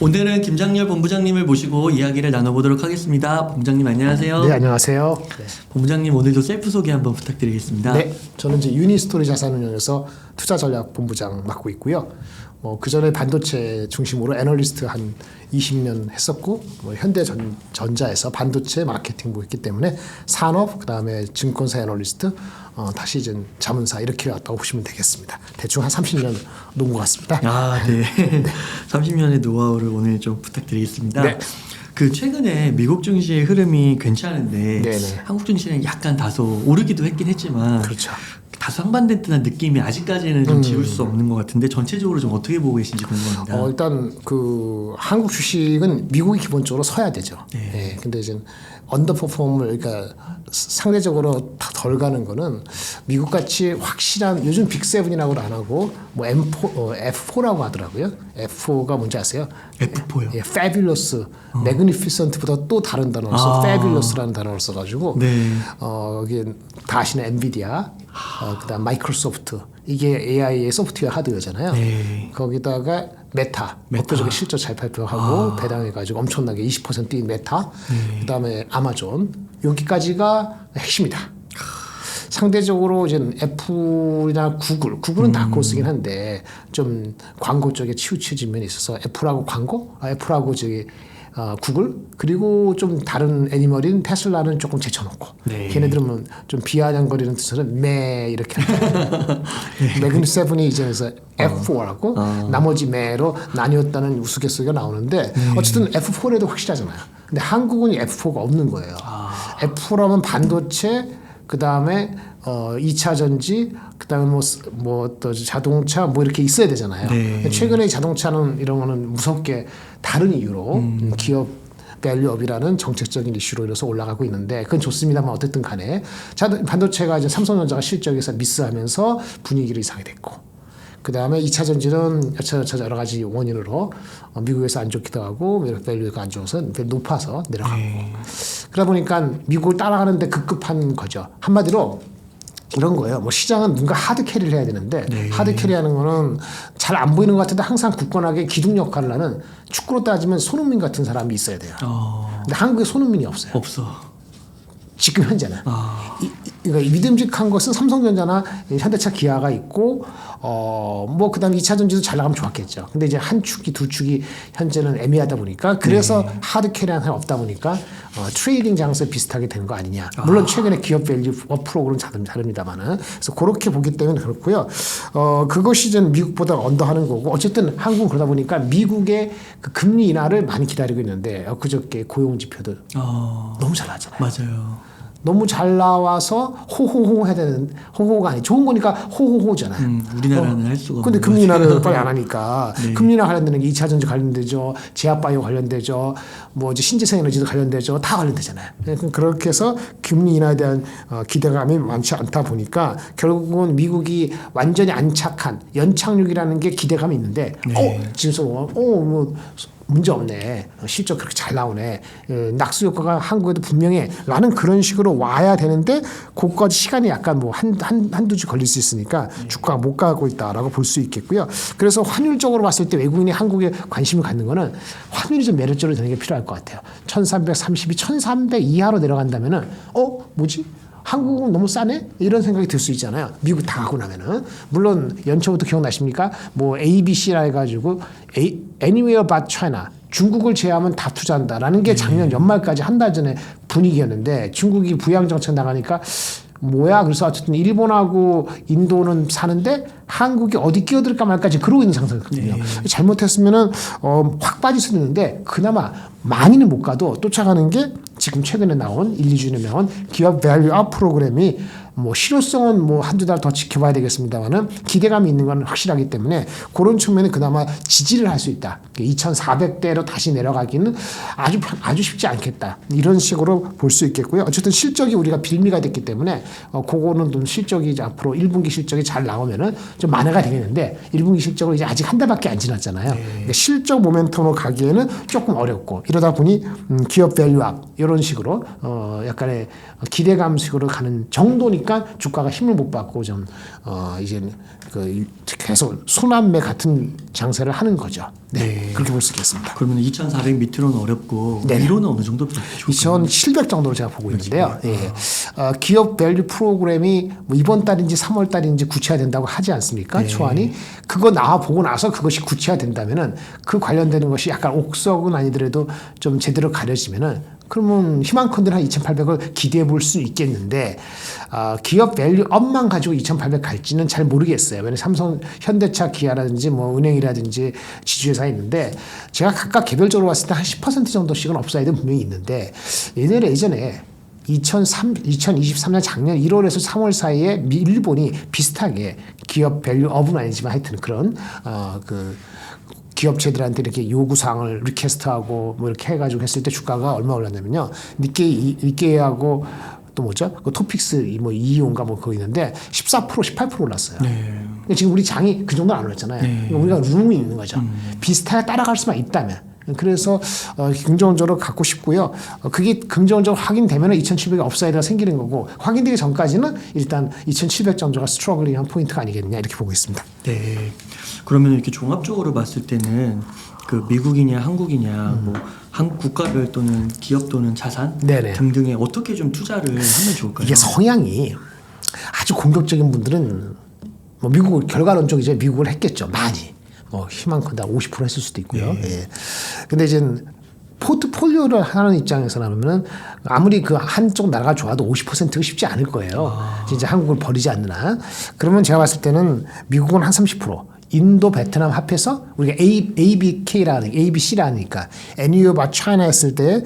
오늘은 김장렬 본부장님을 모시고 이야기를 나눠보도록 하겠습니다. 본부장님 안녕하세요. 네, 안녕하세요. 네. 본부장님 오늘도 셀프 소개 한번 부탁드리겠습니다. 네, 저는 이제 유니스토리 자산운용에서 투자 전략 본부장 맡고 있고요. 그 전에 반도체 중심으로 애널리스트 한 20년 했었고, 현대전자에서 반도체 마케팅부 했기 때문에 산업, 그다음에 증권사 애널리스트, 다시 이제 자문사 이렇게 왔다고 보시면 되겠습니다. 대충 한 30년 놓은 것 같습니다. 아, 네. 네. 30년의 노하우를 오늘 좀 부탁드리겠습니다. 네. 그 최근에 미국 증시의 흐름이 괜찮은데 네네. 한국 증시는 약간 다소 오르기도 했긴 했지만 그렇죠. 다소 상반된 듯한 느낌이 아직까지는 좀 지울 수 없는 것 같은데 전체적으로 좀 어떻게 보고 계신지 궁금합니다. 일단 그 한국 주식은 미국이 기본적으로 서야 되죠. 네. 네. 근데 이제 언더퍼폼을 그러니까 상대적으로 덜 가는 거는 미국 같이 확실한 요즘 빅7이라고 안 하고 뭐 F4라고 하더라고요. F4가 뭔지 아세요? F4요. 예, fabulous, magnificent보다 또 다른 단어를 써, fabulous라는 단어를 써가지고 네. 여기 다 아시는 엔비디아, 그다음 마이크로소프트 이게 AI의 소프트웨어 하드웨어잖아요. 네. 거기다가 메타. 엊그저께 실적 잘 발표하고 배당해가지고 엄청나게 20% 뛴 메타. 그다음에 아마존 여기까지가 핵심이다. 상대적으로 이제 애플이나 구글은 다크호스긴 한데 좀 광고 쪽에 치우쳐진 면이 있어서 애플하고 애플하고 구글 그리고 좀 다른 애니멀인 테슬라는 조금 제쳐놓고 네. 걔네들은 좀 비아냥거리는 뜻으로는 매 이렇게 매그니 세븐이 이제 그래서 F4라고 나머지 매로 나뉘었다는 우스갯소리가 나오는데 어쨌든 F4에도 확실하잖아요. 근데 한국은 F4가 없는 거예요. F라면 반도체 그 다음에 2차 전지, 그 다음에 또 자동차 뭐 이렇게 있어야 되잖아요. 네. 최근에 자동차는 이런 거는 무섭게 다른 이유로 기업 밸류업이라는 정책적인 이슈로 인해서 올라가고 있는데 그건 좋습니다만 어쨌든 간에 반도체가 이제 삼성전자가 실적에서 미스하면서 분위기를 이상하게 됐고 그 다음에 2차 전지는 여러 가지 원인으로 미국에서 안 좋기도 하고 밸류가 안 좋아서 높아서 내려가고 그러다 보니까 미국을 따라가는데 급급한 거죠. 한마디로 이런 거예요. 뭐 시장은 뭔가 하드 캐리를 해야 되는데 하드 캐리하는 거는 잘 안 보이는 것 같은데 항상 굳건하게 기둥 역할을 하는 축구로 따지면 손흥민 같은 사람이 있어야 돼요. 근데 한국에 손흥민이 없어요. 없어. 지금 현재는. 그러니까 믿음직한 것은 삼성전자나 현대차 기아가 있고 뭐 그다음에 2차 전지도 잘 나가면 좋았겠죠. 근데 이제 한 축이 두 축이 현재는 애매하다 보니까 그래서 하드 캐리한 사람이 없다 보니까 트레이딩 장세 비슷하게 되는 거 아니냐. 물론 최근에 기업 밸류 프로그램은 다릅니다만은 그래서 그렇게 보기 때문에 그렇고요. 그것이 좀 미국보다 언더하는 거고 어쨌든 한국은 그러다 보니까 미국의 그 금리 인하를 많이 기다리고 있는데 그저께 고용 지표도 너무 잘 나왔잖아요. 맞아요. 너무 잘 나와서 호호호 해야 되는 호호가 아니 좋은 거니까 호호호잖아요. 우리나라는 할 수가 없는 근데 금리 인하를 빨리 안 하니까 네. 금리 인하 관련되는 게 2차 전지 관련되죠. 제약바이오 관련되죠. 뭐 이제 신재생 에너지도 관련되죠. 다 관련되잖아요. 그렇게 해서 금리 인하에 대한 기대감이 많지 않다 보니까 결국은 미국이 완전히 안착한 연착륙이라는 게 기대감이 있는데 지금 뭐 문제 없네. 실적 그렇게 잘 나오네. 낙수 효과가 한국에도 분명해. 라는 그런 식으로 와야 되는데 그까지 시간이 약간 뭐 한두 주 걸릴 수 있으니까 주가가 못 가고 있다라고 볼 수 있겠고요. 그래서 환율적으로 봤을 때 외국인이 한국에 관심을 갖는 거는 환율이 좀 매력적으로 되는 게 필요할 것 같아요. 1330이 1300 이하로 내려간다면은 뭐지? 한국은 너무 싸네? 이런 생각이 들 수 있잖아요. 미국 다 하고 나면은. 물론 연초부터 기억나십니까? 뭐 ABC라 해가지고 Anywhere but China. 중국을 제외하면 다 투자한다라는 게 작년 연말까지 한 달 전에 분위기였는데 중국이 부양정책 나가니까 뭐야? 그래서 어쨌든 일본하고 인도는 사는데 한국이 어디 끼어들까 말까지 그러고 있는 상태거든요. 잘못했으면은 확 빠질 수도 있는데 그나마 많이는 못 가도 쫓아가는 게 지금 최근에 나온 1, 2주년에 나온 기업 밸류업 프로그램이 뭐 실효성은 뭐 한두 달 더 지켜봐야 되겠습니다만은 기대감이 있는 건 확실하기 때문에 그런 측면에 그나마 지지를 할 수 있다. 2,400대로 다시 내려가기는 아주 쉽지 않겠다. 이런 식으로 볼 수 있겠고요. 어쨌든 실적이 우리가 빌미가 됐기 때문에 그거는 좀 실적이 이제 앞으로 1분기 실적이 잘 나오면은 좀 만회가 되겠는데 1분기 실적을 이제 아직 한 달밖에 안 지났잖아요. 그러니까 실적 모멘텀으로 가기에는 조금 어렵고 이러다 보니 기업 밸류업 이런 식으로 약간의 기대감식으로 가는 정도니까 그러니까 주가가 힘을 못 받고 좀 이제 그 계속 순환매 같은 장세를 하는 거죠. 네, 그렇게 볼 수 있겠습니다. 그러면 2,400 밑으로는 어렵고 네. 위로는 어느 정도 좋을까요? 2,700 정도로 제가 보고 있는데요. 예. 기업 밸류 프로그램이 뭐 이번 달인지 3월 달인지 구체화된다고 하지 않습니까? 네. 초안이 그거 나와 보고 나서 그것이 구체화된다면은 그 관련되는 것이 약간 옥석은 아니더라도 좀 제대로 가려지면은 그러면 희망컨대 한 2,800을 기대해 볼 수 있겠는데 기업 밸류업만 가지고 2,800 갈지는 잘 모르겠어요. 왜냐하면 삼성, 현대차, 기아라든지 뭐 은행이라든지 지주회사 있는데 제가 각각 개별적으로 봤을 때 한 10% 정도씩은 업사이드 분명히 있는데 예전에 2023년 작년 1월에서 3월 사이에 일본이 비슷하게 기업 밸류업은 아니지만 하여튼 그런 그 기업체들한테 이렇게 요구사항을 리퀘스트하고 뭐 이렇게 해가지고 했을 때 주가가 얼마 올랐냐면요. 니케이하고 또 뭐죠? 그 토픽스 뭐 이온가 뭐 그거 있는데 14% 18% 올랐어요. 네. 지금 우리 장이 그 정도는 안 올랐잖아요. 네. 우리가 룸이 있는 거죠. 비슷하게 따라갈 수만 있다면. 그래서 긍정적으로 갖고 싶고요. 그게 긍정적으로 확인되면 2,700이 업사이드가 생기는 거고 확인되기 전까지는 일단 2,700 정도가 스트러글링한 포인트가 아니겠느냐 이렇게 보고 있습니다. 네. 그러면 이렇게 종합적으로 봤을 때는 그 미국이냐 한국이냐 뭐 한국 국가별 또는 기업 또는 자산 네네. 등등에 어떻게 좀 투자를 하면 좋을까요? 이게 성향이 아주 공격적인 분들은 뭐 미국 결과론적이죠. 미국을 했겠죠. 많이. 뭐 희망컨대 50% 했을 수도 있고요. 네. 예. 근데 이제 포트폴리오를 하는 입장에서는 아무리 그 한쪽 나라가 좋아도 50%가 쉽지 않을 거예요. 진짜 한국을 버리지 않는 한. 그러면 제가 봤을 때는 미국은 한 30%. 인도, 베트남 합해서 우리가 ABK라는 ABC라니까 Annual about China 했을 때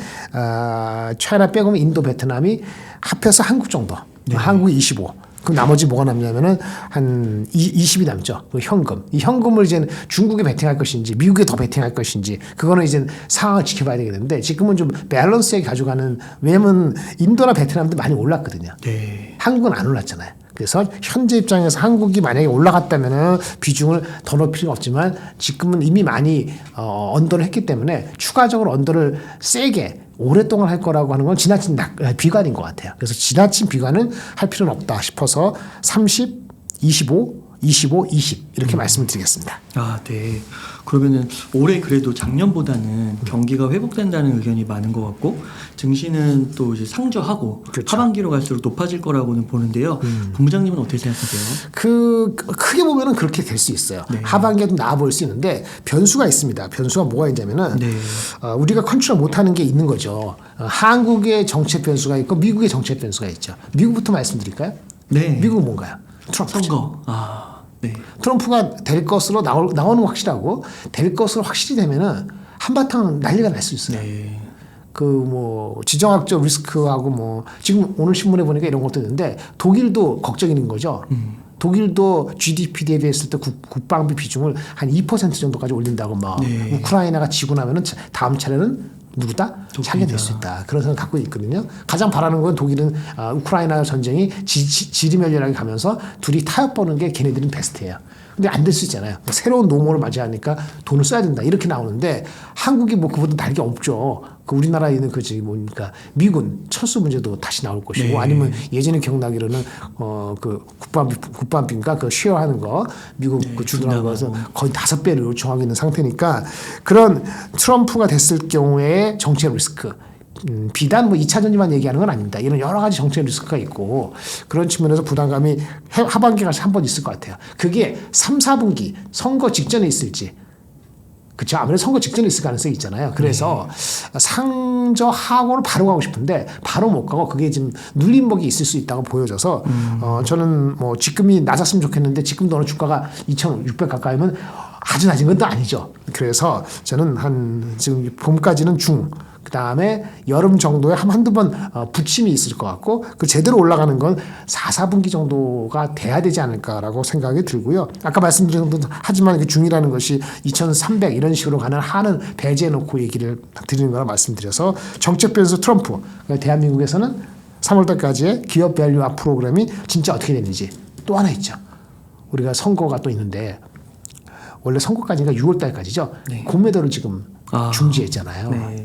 차이나 빼고 인도, 베트남이 합해서 한국 정도. 네. 한국이 25. 그럼 나머지 뭐가 남냐면은 한 20이 남죠. 그 현금. 이 현금을 이제 중국에 베팅할 것인지 미국에 더 베팅할 것인지 그거는 이제 상황을 지켜봐야 되겠는데 지금은 좀 밸런스에 가져가는 왜냐면 인도나 베트남도 많이 올랐거든요. 네. 한국은 안 올랐잖아요. 그래서 현재 입장에서 한국이 만약에 올라갔다면은 비중을 더 높일 필요가 없지만 지금은 이미 많이 언더를 했기 때문에 추가적으로 언더를 세게 오랫동안 할 거라고 하는 건 지나친 비관인 것 같아요. 그래서 지나친 비관은 할 필요는 없다 싶어서 30, 25, 25, 20 이렇게 말씀을 드리겠습니다. 아, 네. 그러면은 올해 그래도 작년보다는 경기가 회복된다는 의견이 많은 것 같고 증시는 또 이제 상저하고 그렇죠. 하반기로 갈수록 높아질 거라고는 보는데요. 본부장님은 어떻게 생각하세요? 크게 보면은 그렇게 될 수 있어요. 네. 하반기에도 나아 보일 수 있는데 변수가 있습니다. 변수가 뭐가 있냐면은 네. 우리가 컨트롤 못하는 게 있는 거죠. 한국의 정책 변수가 있고 미국의 정책 변수가 있죠. 미국부터 말씀드릴까요? 네. 미국은 뭔가요? 트럼프. 선거. 아, 네. 트럼프가 될 것으로 나오는 건 확실하고 될 것으로 확실히 되면은 한바탕 난리가 날 수 있어요. 네. 그 뭐 지정학적 리스크하고 뭐 지금 오늘 신문에 보니까 이런 것도 있는데 독일도 걱정이 있는 거죠. 독일도 GDP 대비했을 때 국방비 비중을 한 2% 정도까지 올린다고 막 네. 우크라이나가 지고 나면은 다음 차례는 누구다? 자기가 될 수 있다. 그런 생각 갖고 있거든요. 가장 바라는 건 독일은 우크라이나 전쟁이 지리멸렬하게 가면서 둘이 타협 보는 게 걔네들은 베스트예요. 근데 안 될 수 있잖아요. 새로운 노모를 맞이하니까 돈을 써야 된다. 이렇게 나오는데 한국이 뭐 그보다 다를 게 없죠. 그 우리나라에 있는 그지 뭡니까 미군 철수 문제도 다시 나올 것이고 네. 아니면 예전에 기억나기로는 그 국방비인가 그 쉐어하는 거 미국 네, 그 주둔하는 분담하고. 것은 거의 5배를 요청하고 있는 상태니까 그런 트럼프가 됐을 경우에 정책 리스크 비단 뭐 2차 전지만 얘기하는 건 아닙니다. 이런 여러 가지 정책 리스크가 있고 그런 측면에서 부담감이 하반기가 한 번 있을 것 같아요. 그게 3, 4분기 선거 직전에 있을지 그렇죠. 아무래도 선거 직전에 있을 가능성이 있잖아요. 그래서 상저하고는 바로 가고 싶은데 바로 못 가고 그게 지금 눌림목이 있을 수 있다고 보여져서 저는 뭐 지금이 낮았으면 좋겠는데 지금도 어느 주가가 2,600 가까이면 아주 낮은 건 또 아니죠. 그래서 저는 한 지금 봄까지는 중 그다음에 여름 정도에 한두 번 부침이 있을 것 같고 그 제대로 올라가는 건 4, 4분기 정도가 돼야 되지 않을까라고 생각이 들고요. 아까 말씀드린 것도 하지만 그 중이라는 것이 2,300 이런 식으로 가는 한은 배제해 놓고 얘기를 드리는 거라 말씀드려서 정책 변수 트럼프 대한민국에서는 3월달까지의 기업 밸류업 프로그램이 진짜 어떻게 되는지 또 하나 있죠. 우리가 선거가 또 있는데 원래 선거까지가 6월달까지죠. 네. 공매도를 지금 중지했잖아요. 네.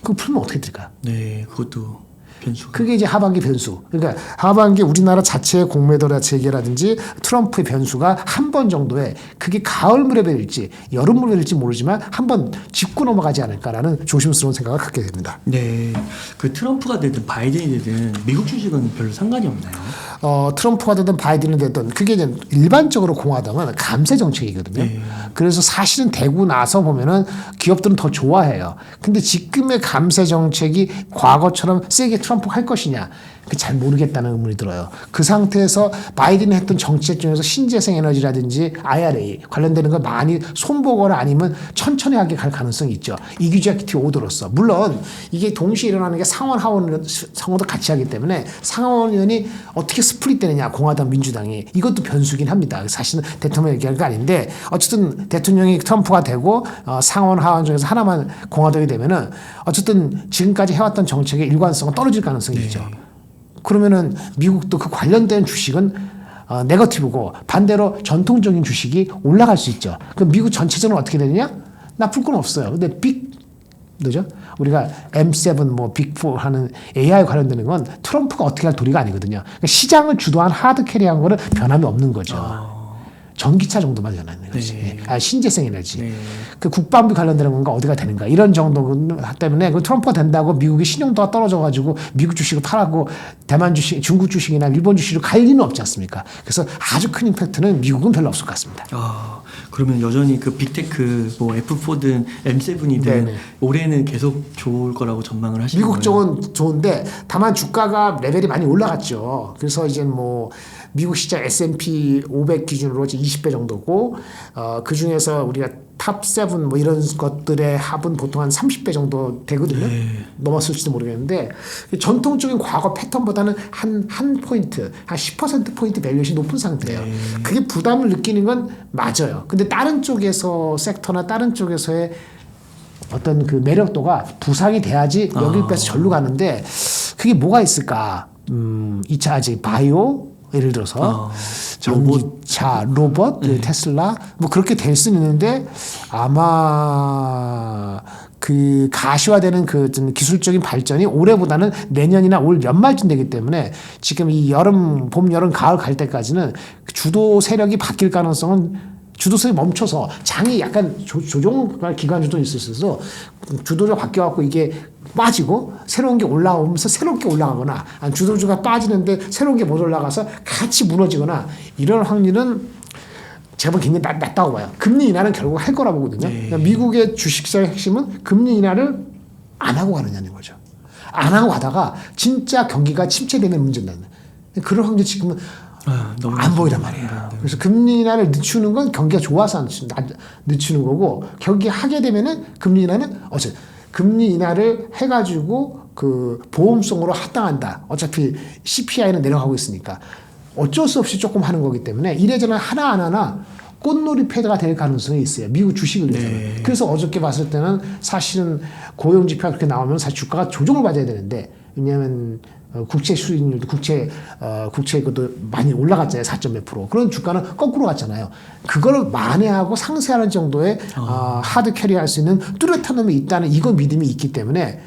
그거 풀면 어떻게 될까요? 네, 그것도 변수가. 그게 이제 하반기 변수. 그러니까 하반기 우리나라 자체의 공매도 재개라든지 트럼프의 변수가 한 번 정도에 그게 가을 무렵일지 여름 무렵일지 모르지만 한 번 짚고 넘어가지 않을까라는 조심스러운 생각을 갖게 됩니다. 네, 그 트럼프가 되든 바이든이 되든 미국 주식은 별로 상관이 없나요? 트럼프가 되든 바이든이 되든 그게 이제 일반적으로 공화당은 감세 정책이거든요. 네. 그래서 사실은 되고 나서 보면은 기업들은 더 좋아해요. 근데 지금의 감세 정책이 과거처럼 세게 트럼프가 할 것이냐? 그 잘 모르겠다는 의문이 들어요. 그 상태에서 바이든이 했던 정책 중에서 신재생 에너지라든지 IRA 관련되는 거 많이 손보거나 아니면 천천히 하게 갈 가능성이 있죠. 이규제티브 오더로서. 물론 이게 동시에 일어나는 게 상원 하원도 같이 하기 때문에 상원의원이 어떻게 스플릿 되느냐 공화당 민주당이 이것도 변수긴 합니다. 사실은 대통령 얘기할 거 아닌데 어쨌든 대통령이 트럼프가 되고 상원 하원 중에서 하나만 공화당이 되면은 어쨌든 지금까지 해왔던 정책의 일관성은 떨어질 가능성이 있죠. 그러면은 미국도 그 관련된 주식은 네거티브고 반대로 전통적인 주식이 올라갈 수 있죠. 그럼 미국 전체적으로 어떻게 되느냐? 나쁠 건 없어요. 근데 뭐죠? 우리가 M7 뭐 빅4 하는 AI 관련되는 건 트럼프가 어떻게 할 도리가 아니거든요. 그러니까 시장을 주도한 하드 캐리한 거는 변함이 없는 거죠. 전기차 정도만 변하는 거지. 네. 신재생 에너지. 네. 그 국방비 관련되는 건가 어디가 되는가 이런 정도 때문에 그 트럼프가 된다고 미국의 신용도가 떨어져가지고 미국 주식을 팔하고 대만 주식, 중국 주식이나 일본 주식을 갈 리는 없지 않습니까? 그래서 아주 큰 임팩트는 미국은 별로 없을 것 같습니다. 그러면 여전히 그 빅테크 뭐 F4든 M7이든 네네. 올해는 계속 좋을 거라고 전망을 하시는 미국 거예요? 쪽은 좋은데 다만 주가가 레벨이 많이 올라갔죠. 그래서 이제 뭐 미국 시장 S&P 500 기준으로 20배 정도고 그 중에서 우리가 탑7 뭐 이런 것들의 합은 보통 한 30배 정도 되거든요. 넘었을지도 모르겠는데 전통적인 과거 패턴보다는 한 포인트, 한 10%포인트 밸류에이션이 높은 상태예요. 그게 부담을 느끼는 건 맞아요. 근데 다른 쪽에서 섹터나 다른 쪽에서의 어떤 그 매력도가 부상이 돼야지 여길 빼서 절로 가는데 그게 뭐가 있을까? 2차 아직 바이오 예를 들어서 전기차, 로봇, 테슬라 뭐 그렇게 될 수는 있는데 아마 그 가시화되는 그 기술적인 발전이 올해보다는 내년이나 올 연말쯤 되기 때문에 지금 이 여름, 봄, 여름, 가을 갈 때까지는 주도 세력이 바뀔 가능성은 주도세력이 멈춰서 장이 약간 조정할 기간도 있을 수 있어서 주도주가 바뀌어갖고 이게 빠지고 새로운 게 올라오면서 새롭게 올라가거나 주도주가 빠지는데 새로운 게 못 올라가서 같이 무너지거나 이런 확률은 제가 보기엔 굉장히 낮다고 봐요. 금리 인하는 결국 할 거라 보거든요. 그러니까 미국의 주식시장의 핵심은 금리 인하를 안 하고 가느냐는 거죠. 안 하고 가다가 진짜 경기가 침체되는 문제는 그런 확률이 지금은 안 보이란 말이에요. 그래서 금리 인하를 늦추는 건 경기가 좋아서 늦추는 거고 경기 하게 되면은 금리 인하는 금리 인하를 해가지고 그 보험성으로 합당한다. 어차피 CPI는 내려가고 있으니까 어쩔 수 없이 조금 하는 거기 때문에 이래저래 하나 꽃놀이 패드가 될 가능성이 있어요. 미국 주식을 위해서는. 그래서 어저께 봤을 때는 사실은 고용 지표가 그렇게 나오면 사실 주가가 조정을 받아야 되는데 왜냐하면 국채 수익률도 국채 것도 많이 올라갔잖아요. 4.몇 %. 그런 주가는 거꾸로 갔잖아요. 그걸 만회하고 상쇄하는 정도의 하드 캐리할 수 있는 뚜렷한 놈이 있다는 이거 믿음이 있기 때문에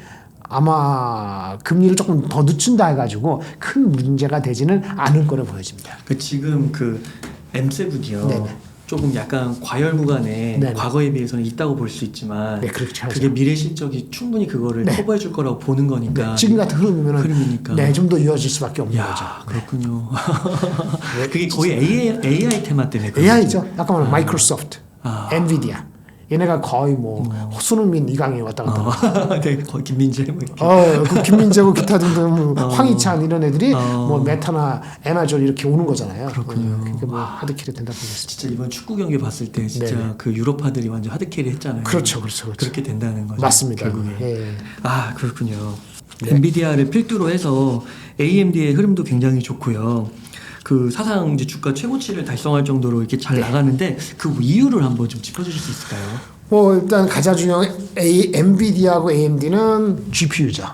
아마 금리를 조금 더 늦춘다 해가지고 큰 문제가 되지는 않을 거로 보여집니다. 지금 그 M7이요. 네네. 조금 약간 과열 구간에 네네. 과거에 비해서는 있다고 볼 수 있지만 그렇죠. 그게 미래 실적이 충분히 그거를 커버해 줄 거라고 보는 거니까 지금 같은 흐름이니까 좀 더 이어질 수밖에 없는 거죠. 그렇군요. 그게 거의 AI 테마 때문에 AI죠. 아까 말한 마이크로소프트, 엔비디아. 얘네가 거의 뭐 손흥민, 이강인 왔다 갔다. 네, 거의 김민재 뭐 이렇게. 그 김민재고 기타 등등 황희찬 이런 애들이 뭐 메타나 에마존 이렇게 오는 거잖아요. 그렇군요. 그러니까 뭐 하드캐리 된다고 보겠습니다. 진짜 이번 축구 경기 봤을 때 진짜 네네. 그 유럽파들이 완전 하드캐리 했잖아요. 그렇죠. 그렇게 된다는 거죠. 맞습니다. 결국에. 예. 그렇군요. 엔비디아를 필두로 해서 AMD의 흐름도 굉장히 좋고요. 그 사상 이제 주가 최고치를 달성할 정도로 이렇게 잘 나가는데 그 이유를 한번 좀 짚어주실 수 있을까요? 뭐 일단 가장 중요한 엔비디아하고 AMD는 GPU죠.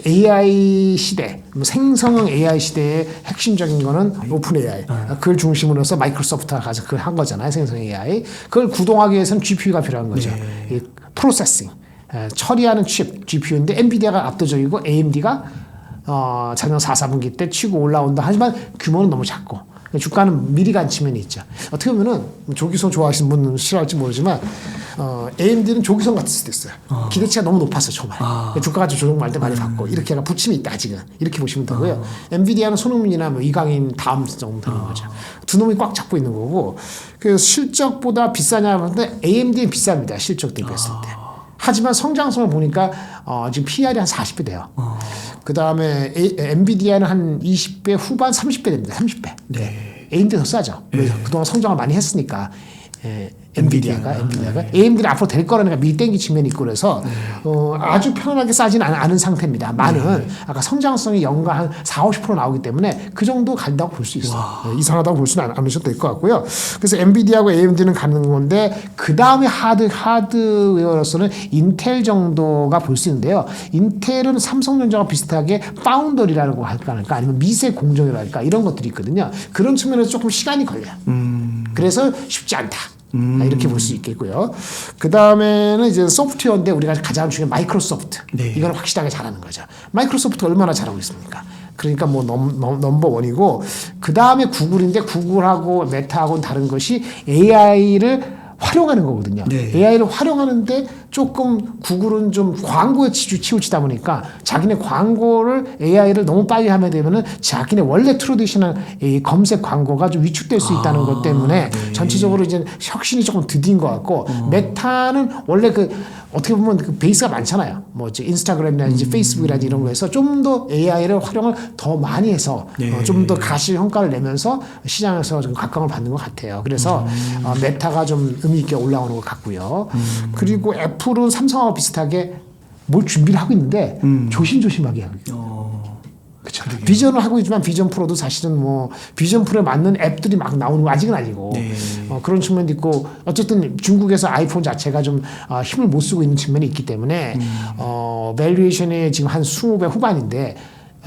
AI 시대, 생성형 AI 시대의 핵심적인 거는 오픈 AI. 그걸 중심으로 해서 마이크로소프트가 가서 그걸 한 거잖아요. 생성 AI. 그걸 구동하기 위해서는 GPU가 필요한 거죠. 이 프로세싱. 처리하는 칩 GPU인데 엔비디아가 압도적이고 AMD가 작년 4분기 때 치고 올라온다 하지만 규모는 너무 작고 주가는 미리 간 측면이 있죠. 어떻게 보면은 조기성 좋아하시는 분은 싫어할지 모르지만 AMD는 조기성 같을 수도 있어요. 기대치가 너무 높았어 초반에. 주가가 좀 조정할 때 많이 받고 이렇게 약간 부침이 있다 아직은 이렇게 보시면 되고요. 엔비디아는 손흥민이나 뭐 이강인 다음 정도 되는 거죠. 두 놈이 꽉 잡고 있는 거고 그래서 실적보다 비싸냐 하는데 AMD는 비쌉니다. 실적 대비했을 때. 하지만 성장성을 보니까 지금 PR이 한 40배 돼요. 그 다음에 엔비디아는 한 20배 후반 30배 됩니다. 30배. 네. AMD 더 싸죠. 왜요? 그동안 성장을 많이 했으니까. 엔비디아가 AMD는 앞으로 될 거라니까 미리 땡기 측면이 있고 그래서 아주 편안하게 싸지는 않은 상태입니다. 많은 아까 성장성이 연간 한 4-50% 나오기 때문에 그 정도 간다고 볼 수 있어요. 이상하다고 볼 수는 않으셔도 될 것 같고요. 그래서 엔비디아하고 AMD는 가는 건데 그 다음에 하드웨어로서는 인텔 정도가 볼 수 있는데요. 인텔은 삼성전자와 비슷하게 파운더리라고 할까 아니면 미세 공정이랄까 이런 것들이 있거든요. 그런 측면에서 조금 시간이 걸려요. 그래서 쉽지 않다. 이렇게 볼 수 있겠고요. 그 다음에는 이제 소프트웨어인데 우리가 가장 중요한 마이크로소프트. 네. 이건 확실하게 잘하는 거죠. 마이크로소프트가 얼마나 잘하고 있습니까? 그러니까 뭐 넘버 원이고 그 다음에 구글인데 구글하고 메타하고는 다른 것이 AI를 활용하는 거거든요. 네. AI를 활용하는데 조금 구글은 좀 광고에 치우치다 보니까 자기네 광고를 AI를 너무 빨리 하게 되면은 자기네 원래 트레디셔널 검색 광고가 좀 위축될 수 있다는 것 때문에 네. 전체적으로 이제 혁신이 조금 드딘 것 같고 메타는 원래 그 어떻게 보면 그 베이스가 많잖아요. 뭐 이제 인스타그램이라든지 페이스북이라든지 이런 거에서 좀 더 AI를 활용을 더 많이 해서 네. 좀 더 가시 성과를 내면서 시장에서 좀 각광을 받는 것 같아요. 그래서 메타가 좀 의미 있게 올라오는 것 같고요. 그리고 애플은 삼성하고 비슷하게 뭘 준비를 하고 있는데 조심조심하게 하고 있어요. 그렇죠. 비전을 하고 있지만 비전 프로도 사실은 뭐 비전 프로에 맞는 앱들이 막 나오는 거 아직은 아니고 네. 그런 측면도 있고 어쨌든 중국에서 아이폰 자체가 좀 힘을 못 쓰고 있는 측면이 있기 때문에 밸류에이션이 지금 한 20배 후반인데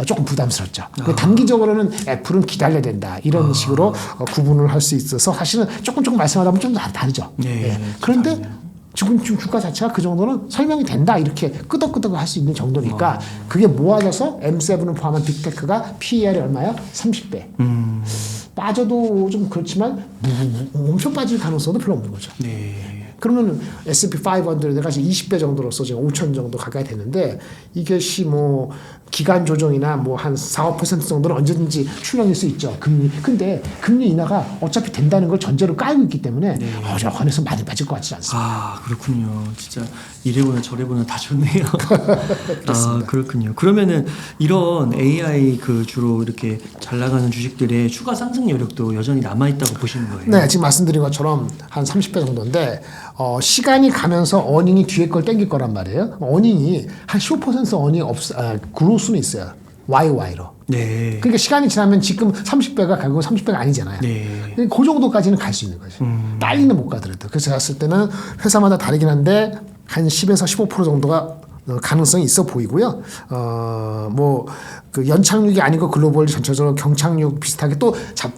조금 부담스럽죠. 단기적으로는 애플은 기다려야 된다. 이런 식으로 구분을 할 수 있어서 사실은 조금 말씀하다 보면 좀 다르죠. 네. 그런데 지금 주가 자체가 그 정도는 설명이 된다. 이렇게 끄덕끄덕 할 수 있는 정도니까 그게 모아져서 M7을 포함한 빅테크가 PER이 얼마요? 30배. 빠져도 좀 그렇지만 엄청 빠질 가능성도 별로 없는 거죠. 네. 그러면 S&P 500가 지금 20배 정도로서 지금 5천 정도 가까이 됐는데 이것이 뭐 기간 조정이나 뭐 한 4-5% 정도는 언제든지 출렁일 수 있죠. 금리. 근데 금리 인하가 어차피 된다는 걸 전제로 깔고 있기 때문에 저 관해서 많이 빠질 것 같지 않습니다. 아, 그렇군요. 진짜 이래보나 저래보나 다 좋네요. 아, 그렇군요. 그러면은 이런 AI 그 주로 이렇게 잘 나가는 주식들의 추가 상승 여력도 여전히 남아 있다고 보시는 거예요? 네, 지금 말씀드린 것처럼 한 30배 정도인데 시간이 가면서 어닝이 뒤에 걸 땡길 거란 말이에요. 어닝이 한 15% 어닝 그로스는 있어요. YY로. 네. 그러니까 시간이 지나면 지금 30배가 결국 30배가 아니잖아요. 네. 그 정도까지는 갈 수 있는 거죠. 빨리는 못 가더라도. 그래서 제가 봤을 때는 회사마다 다르긴 한데 한 10에서 15% 정도가 가능성이 있어 보이고요. 뭐 그 연착륙이 아니고 글로벌 전체적으로 경착륙 비슷하게 또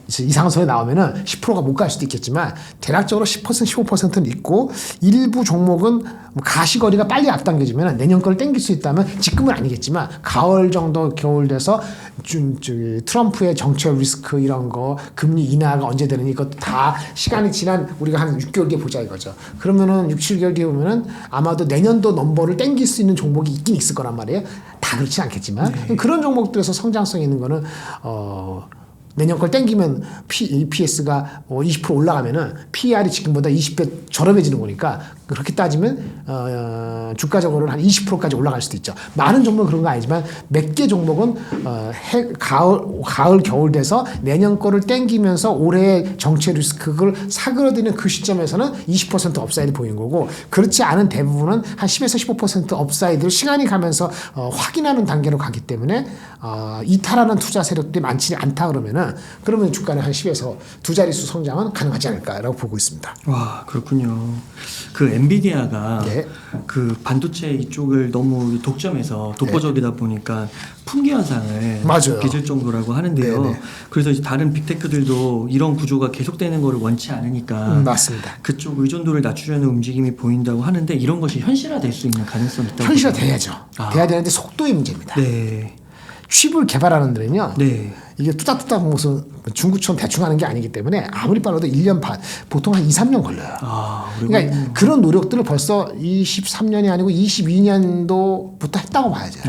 이상소에 나오면은 10%가 못 갈 수도 있겠지만 대략적으로 10% 15%는 있고 일부 종목은 뭐 가시거리가 빨리 앞당겨지면 내년 걸 땡길 수 있다면 지금은 아니겠지만 가을 정도 겨울 돼서 트럼프의 정책 리스크 이런 거 금리 인하가 언제 되는 이것도 다 시간이 지난 우리가 한 6개월 뒤에 보자 이거죠. 그러면은 6, 7개월 뒤에 보면은 아마도 내년도 넘버를 땡길 수 있는 종목이 있긴 있을 거란 말이에요. 다 그렇지 않겠지만 그런 종목들에서 성장성 있는 거는 내년 걸 땡기면 EPS가 20% 올라가면은 PER이 지금보다 20배 저렴해지는 거니까 그렇게 따지면 주가적으로는 한 20%까지 올라갈 수도 있죠. 많은 종목은 그런 거 아니지만 몇 개 종목은 가을 겨울 돼서 내년 거를 땡기면서 올해의 정책 리스크를 사그러드는 그 시점에서는 20% 업사이드 보이는 거고 그렇지 않은 대부분은 한 10에서 15% 업사이드를 시간이 가면서 확인하는 단계로 가기 때문에 이탈하는 투자 세력들이 많지 않다 그러면은 되면 그러면 주가는 한 10에서 두 자릿수 성장은 가능하지 않을까라고 보고 있습니다. 와, 그렇군요. 그 엔비디아가 네. 그 반도체 이쪽을 너무 독점해서 독보적이다 보니까 품귀 현상을 맞아요. 빚을 정도라고 하는데요. 네네. 그래서 이제 다른 빅테크들도 이런 구조가 계속되는 거를 원치 않으니까 맞습니다. 그쪽 의존도를 낮추려는 움직임이 보인다고 하는데 이런 것이 현실화될 수 있는 가능성이 있다고 현실화 보세요? 돼야죠. 돼야 되는데 속도의 문제입니다. 네. 칩을 개발하는 데는요. 네. 이게 뚜닥뚜닥 무슨 중국처럼 대충 하는 게 아니기 때문에 아무리 빨라도 1년 반, 보통 한 2, 3년 걸려요. 그러니까 그런 노력들을 벌써 23년이 아니고 22년도부터 했다고 봐야죠.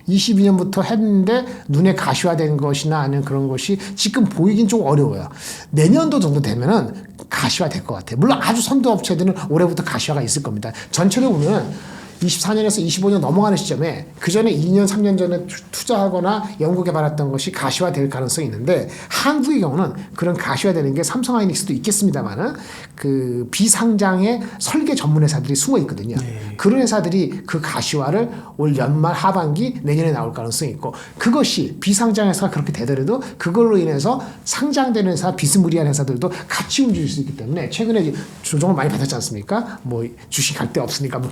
22년부터 했는데 눈에 가시화된 것이나 아니면 그런 것이 지금 보이긴 좀 어려워요. 내년도 정도 되면은 가시화될 것 같아요. 물론 아주 선도 업체들은 올해부터 가시화가 있을 겁니다. 전체를 보면 24년에서 25년 넘어가는 시점에 그 전에 2년, 3년 전에 투자하거나 연구 개발했던 것이 가시화될 가능성이 있는데 한국의 경우는 그런 가시화되는 게 삼성하이닉스도 있겠습니다만은 그 비상장의 설계 전문 회사들이 숨어 있거든요. 네. 그런 회사들이 그 가시화를 올 연말 하반기 내년에 나올 가능성이 있고 그것이 비상장 회사가 그렇게 되더라도 그걸로 인해서 상장되는 회사 비스무리한 회사들도 같이 움직일 수 있기 때문에 최근에 조정을 많이 받았지 않습니까? 뭐 주식 할 데 없으니까 뭐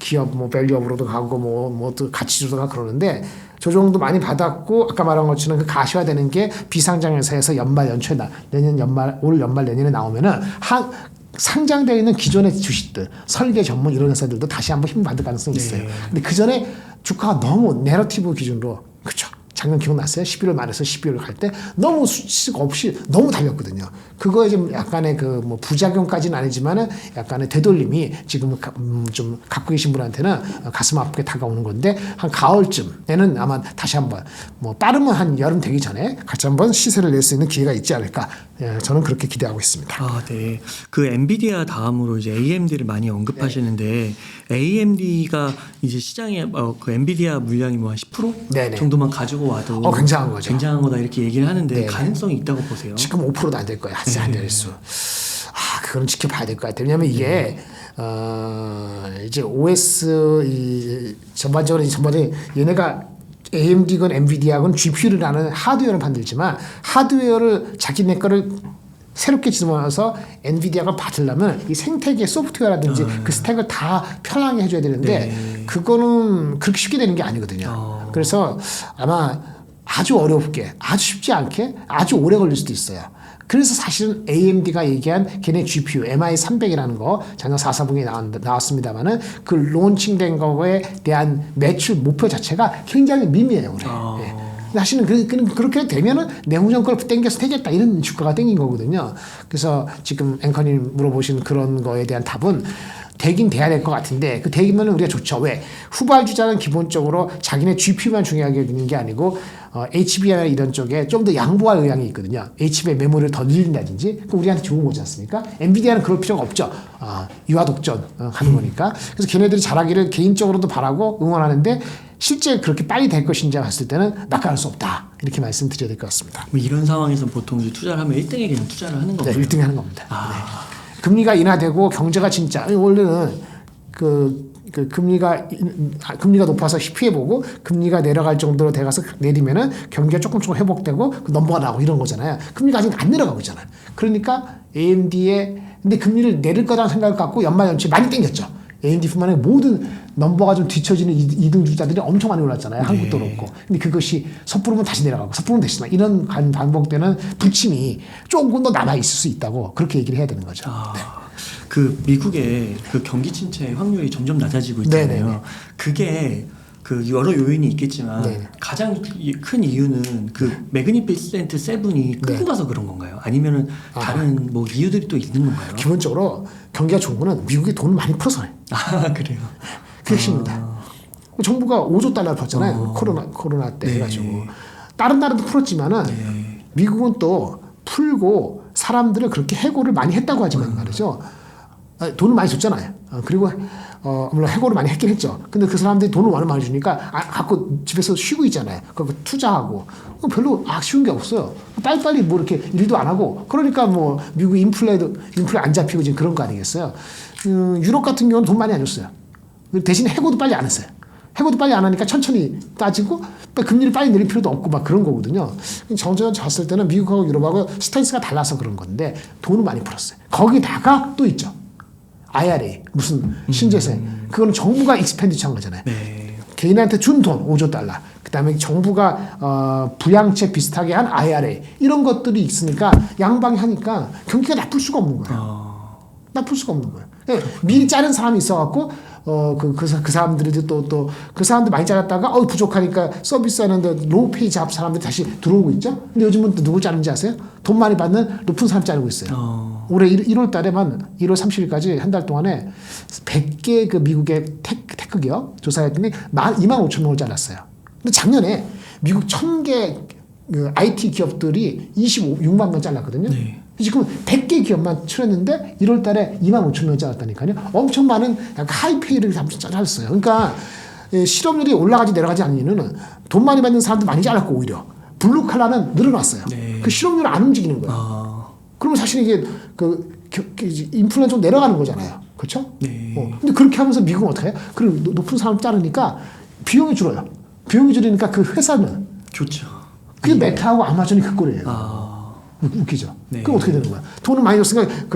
기업 뭐 밸류업으로도 가고 뭐또 가치주도 가고 그러는데 조정도 많이 받았고 아까 말한 것처럼 그 가시화되는 게 비상장 회사에서 연초에 내년 연말 올 연말 내년에 나오면은 상장되어 있는 기존의 주식들 설계 전문 이런 회사들도 다시 한번 힘 받을 가능성이 있어요. 근데 그 전에 주가가 너무 내러티브 기준으로 그렇죠. 작년 기억났어요? 11월 말에서 12월 갈 때 너무 수치가 없이 너무 달렸거든요. 그거에 좀 약간의 그 뭐 부작용까지는 아니지만은 약간의 되돌림이 지금 좀 갖고 계신 분한테는 가슴 아프게 다가오는 건데 한 가을쯤에는 아마 다시 한번 뭐 빠르면 한 여름 되기 전에 같이 한번 시세를 낼 수 있는 기회가 있지 않을까. 예, 저는 그렇게 기대하고 있습니다. 아, 네. 그 엔비디아 다음으로 이제 AMD를 많이 언급하시는데 AMD가 이제 시장에 그 엔비디아 물량이 뭐 한 10% 네네. 정도만 가지고 와도 굉장한 거죠. 굉장한 거다 이렇게 얘기를 하는데 네네. 가능성이 있다고 보세요. 지금 5%도 안 될 거예요. 안 될 수. 그거는 지켜봐야 될 것 같아요. 왜냐하면 이게 이제 OS 전반적으로 얘네가 AMD건 엔비디아건 GPU를 하는 하드웨어를 만들지만 하드웨어를 자기네 거를 새롭게 집어넣어서 엔비디아가 받으려면 이 생태계 소프트웨어라든지 그 스택을 다 편하게 해줘야 되는데 그거는 그렇게 쉽게 되는 게 아니거든요. 그래서 아마 아주 어렵게 아주 쉽지 않게 아주 오래 걸릴 수도 있어요. 그래서 사실은 AMD가 얘기한 걔네 GPU MI300이라는 거 작년 4사분기에 나왔습니다만은 그 론칭된 거에 대한 매출 목표 자체가 굉장히 미미해요. 올해. 사실은 그렇게 되면은 내후년 걸 땡겨서 되겠다 이런 주가가 땡긴 거거든요. 그래서 지금 앵커님 물어보신 그런 거에 대한 답은 되긴 돼야 될 것 같은데 그 되기면 우리가 좋죠. 왜? 후발주자는 기본적으로 자기네 GPU만 중요하게 여기는 게 아니고 HBM이나 이런 쪽에 좀 더 양보할 의향이 있거든요. HBM 메모리를 더 늘린다든지 그럼 우리한테 좋은 거지 않습니까? 엔비디아는 그럴 필요가 없죠. 유아독전 하는 거니까. 그래서 걔네들이 잘하기를 개인적으로도 바라고 응원하는데 실제 그렇게 빨리 될 것인지 봤을 때는 낙관할 수 없다. 이렇게 말씀드려야 될 것 같습니다. 뭐 이런 상황에서 보통 이제 투자를 하면 1등에 그냥 투자를 하는 네, 거예요. 1등 하는 겁니다. 네. 금리가 인하되고 경제가 진짜 원래는 금리가 높아서 피해보고 금리가 내려갈 정도로 돼가서 내리면은 경기가 조금 회복되고 넘버가 나고 이런 거잖아요. 금리가 아직 안 내려가고 있잖아요. 그러니까 근데 금리를 내릴 거라는 생각을 갖고 연말 연초에 많이 땡겼죠. AMD뿐만 아니라 모든 넘버가 좀 뒤처지는 2등 주자들이 엄청 많이 올랐잖아요. 한국도 그렇고. 근데 그것이 섣부르면 다시 내려가고 섣부르면 다시 내려가고 이런 반복되는 부침이 조금 더 남아 있을 수 있다고 그렇게 얘기를 해야 되는 거죠. 네. 그 미국의 그 경기 침체 확률이 점점 낮아지고 있잖아요. 네네네. 그게 그 여러 요인이 있겠지만 네네. 가장 큰 이유는 그 매그니피센트 세븐이 끌고 가서 그런 건가요? 아니면은 다른 뭐 이유들이 또 있는 건가요? 기본적으로 경기가 좋은 거는 미국이 돈을 많이 풀어서 해요. 그래요. 그게 핵심입니다. 정부가 5조 달러 풀었잖아요. 코로나 때 해가지고. 다른 나라도 풀었지만은 미국은 또 풀고 사람들을 그렇게 해고를 많이 했다고 하지만 말이죠. 돈을 많이 줬잖아요. 그리고 물론 해고를 많이 했긴 했죠. 근데 그 사람들이 돈을 워낙 많이 주니까 갖고 집에서 쉬고 있잖아요. 그거 투자하고 별로 아쉬운 게 없어요. 빨리빨리 뭐 이렇게 일도 안 하고 그러니까 뭐 미국 인플레 안 잡히고 지금 그런 거 아니겠어요. 유럽 같은 경우는 돈 많이 안 줬어요. 대신 해고도 빨리 안 했어요. 해고도 빨리 안 하니까 천천히 따지고 금리를 빨리 내릴 필요도 없고 막 그런 거거든요. 정전 봤을 때는 미국하고 유럽하고 스탠스가 달라서 그런 건데 돈을 많이 풀었어요. 거기다가 또 있죠. IRA 무슨 신재생 그거는 정부가 익스펜디처한 거잖아요. 네. 개인한테 준 돈 5조 달러. 그다음에 정부가 부양책 비슷하게 한 IRA 이런 것들이 있으니까 양방이 하니까 경기가 나쁠 수가 없는 거예요. 나쁠 수가 없는 거예요. 미리 자른 사람이 있어갖고 그 사람들이 또 그 사람들 많이 잘랐다가 부족하니까 서비스하는데 로우페이 잡 사람들이 다시 들어오고 있죠. 근데 요즘은 또 누굴 자르는지 아세요? 돈 많이 받는 높은 사람 자르고 있어요. 올해 1월 달에만 1월 30일까지 한 달 동안에 100개 그 미국의 테크 기업 조사했더니 2만 5천 명을 잘랐어요. 근데 작년에 미국 1000개 그 IT 기업들이 26만 명 잘랐거든요. 네. 지금 100개 기업만 출했는데 1월 달에 2만 5천 명 잘랐다니까요. 엄청 많은 약간 하이페이를 잘랐어요. 그러니까 실업률이 올라가지 내려가지 않는 이유는 돈 많이 받는 사람도 많이 잘랐고 오히려 블루 칼라는 늘어났어요. 네. 그 실업률을 안 움직이는 거예요. 그러면 사실 이게 인플레는 좀 내려가는 거잖아요. 그렇죠? 네. 근데 그렇게 하면서 미국은 어떻게 해요? 그리고 높은 사람 자르니까 비용이 줄어요. 비용이 줄으니까 그 회사는 좋죠. 그게 메타하고 아마존이 그 꼴이에요. 웃기죠. 네. 그럼 어떻게 되는 거야? 돈을 많이 줬으니까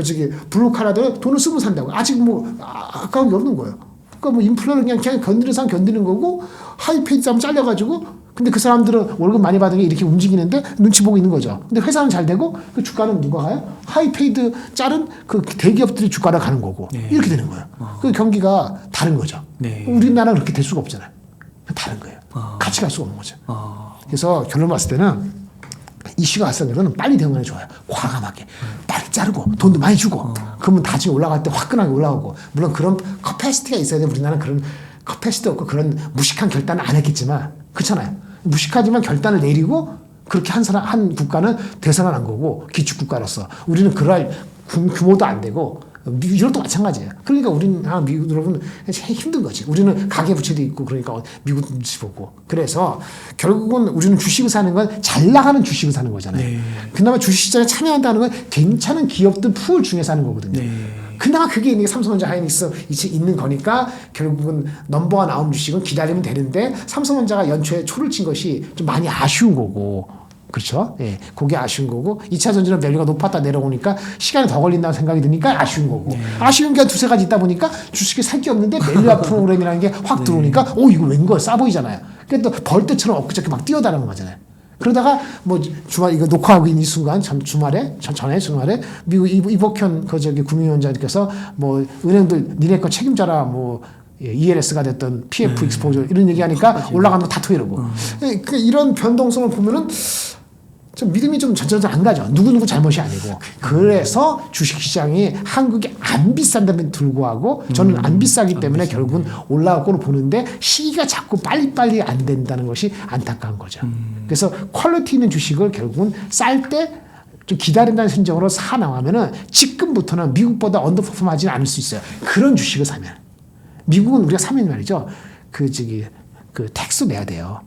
블루 칼라들 돈을 쓰면 산다고. 아직 아까운 게 없는 거예요. 그러니까 인플레는 그냥 견디는 사람 견디는 거고 하이페이드 사람 잘려가지고 근데 그 사람들은 월급 많이 받은 게 이렇게 움직이는데 눈치 보고 있는 거죠. 근데 회사는 잘 되고 그 주가는 누가 가요? 하이페이드 자른 그 대기업들이 주가를 가는 거고 네. 이렇게 되는 거예요. 그 경기가 다른 거죠. 네. 우리나라는 그렇게 될 수가 없잖아요. 다른 거예요. 같이 갈 수가 없는 거죠. 그래서 결론 봤을 때는 이슈가 왔을 때는 빨리 대응하는 게 좋아요. 과감하게. 빨리 자르고 돈도 많이 주고 그러면 나중에 올라갈 때 화끈하게 올라오고 물론 그런 커패시티가 있어야 돼. 우리나라는 그런 커패시티 없고 그런 무식한 결단을 안 했겠지만 그렇잖아요. 무식하지만 결단을 내리고 그렇게 한 국가는 대선을 한 거고 기축국가로서 우리는 그럴 규모도 안 되고 유럽도 마찬가지예요. 그러니까 우리는 미국 여러분 힘든 거지. 우리는 가계부채도 있고 그러니까 미국 눈치 보고. 그래서 결국은 우리는 주식을 사는 건 잘 나가는 주식을 사는 거잖아요. 네. 그나마 주식시장에 참여한다는 건 괜찮은 기업들 풀 중에서 하는 거거든요. 네. 그나마 그게 있는 게 삼성전자 하이닉스 있는 거니까 결국은 넘버가 나온 주식은 기다리면 되는데 삼성전자가 연초에 초를 친 것이 좀 많이 아쉬운 거고. 그렇죠? 예. 그게 아쉬운 거고 2차 전지는 밸류가 높았다 내려오니까 시간이 더 걸린다는 생각이 드니까 아쉬운 거고 아쉬운 게 두세 가지 있다 보니까 주식에 살 게 없는데 밸류업 프로그램이라는 게 확 들어오니까 이거 웬걸 싸 보이잖아요. 그러니까 또 벌떼처럼 엊그저께 막 뛰어다니는 거잖아요. 그러다가 주말 이거 녹화하고 있는 이 순간 전에 미국 이복현 금융위원장께서 은행들 니네 거 책임져라 ELS가 됐던 PF 익스포저 이런 얘기하니까 올라가는 거 다 토해르고 그러니까 이런 변동성을 보면은 좀 믿음이 좀 전전전 안 가죠. 누구누구 잘못이 아니고. 그래서 주식시장이 한국이 안 비싼데도 불구하고 저는 안 비싸기 때문에 결국은 올라갈 거로 보는데 시기가 자꾸 빨리빨리 안 된다는 것이 안타까운 거죠. 그래서 퀄리티 있는 주식을 결국은 쌀 때 좀 기다린다는 심정으로 사 나가면은 지금부터는 미국보다 언더퍼폼 하지는 않을 수 있어요. 그런 주식을 사면. 미국은 우리가 사면 말이죠. 그 텍스 내야 돼요.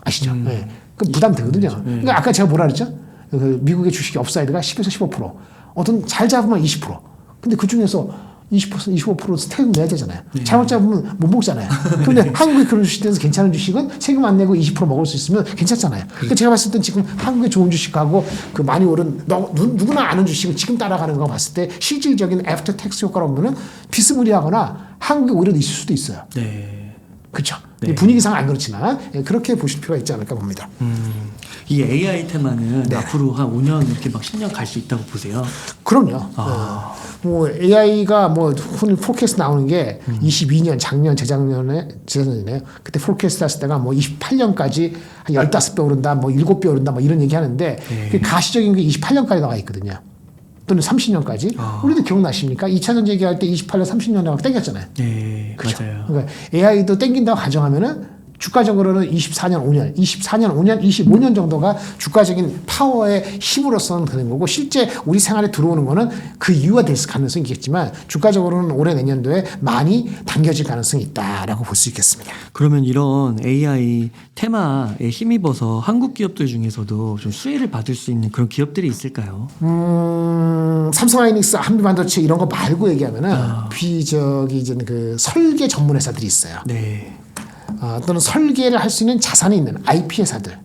아시죠? 네. 그 부담되거든요. 그러니까 아까 제가 뭐라 그랬죠? 그 미국의 주식의 업사이드가 10에서 15%. 어떤 잘 잡으면 20%. 근데 그 중에서 25% 세금 내야 되잖아요. 잘못 잡으면 못 먹잖아요. 그런데 한국의 그런 주식에서 괜찮은 주식은 세금 안 내고 20% 먹을 수 있으면 괜찮잖아요. 그러니까 제가 봤을 땐 지금 한국의 좋은 주식하고 그 많이 오른 누구나 아는 주식을 지금 따라가는 거 봤을 때 실질적인 애프터 텍스 효과로 보면은 비스무리하거나 한국에 오히려 있을 수도 있어요. 네. 그렇죠. 네. 분위기상 안 그렇지만 그렇게 보실 필요가 있지 않을까 봅니다. 이 AI 테마는 네. 앞으로 한 5년 이렇게 막 10년 갈 수 있다고 보세요. 그럼요. AI가 흔히 포캐스트 나오는 게 22년 재작년이네요. 그때 포캐스트 했을 때가 28년까지 한 15배 오른다, 7배 오른다, 이런 얘기 하는데 그 가시적인 게 28년까지 나와 있거든요. 또는 30년까지. 우리도 기억나십니까? 2차 전지 얘기할 때 28년, 30년이라고 땡겼잖아요. 네, 그렇죠? 맞아요. 그러니까 AI도 땡긴다고 가정하면은 주가적으로는 24년, 5년, 25년 정도가 주가적인 파워의 힘으로서는 되는 거고 실제 우리 생활에 들어오는 거는 그 이유가 될 가능성이 있겠지만 주가적으로는 올해 내년도에 많이 당겨질 가능성이 있다라고 볼 수 있겠습니다. 그러면 이런 AI 테마에 힘입어서 한국 기업들 중에서도 좀 수혜를 받을 수 있는 그런 기업들이 있을까요? 삼성하이닉스, 한미반도체 이런 거 말고 얘기하면은 이제 그 설계 전문 회사들이 있어요. 네. 또는 설계를 할 수 있는 자산이 있는 IP 회사들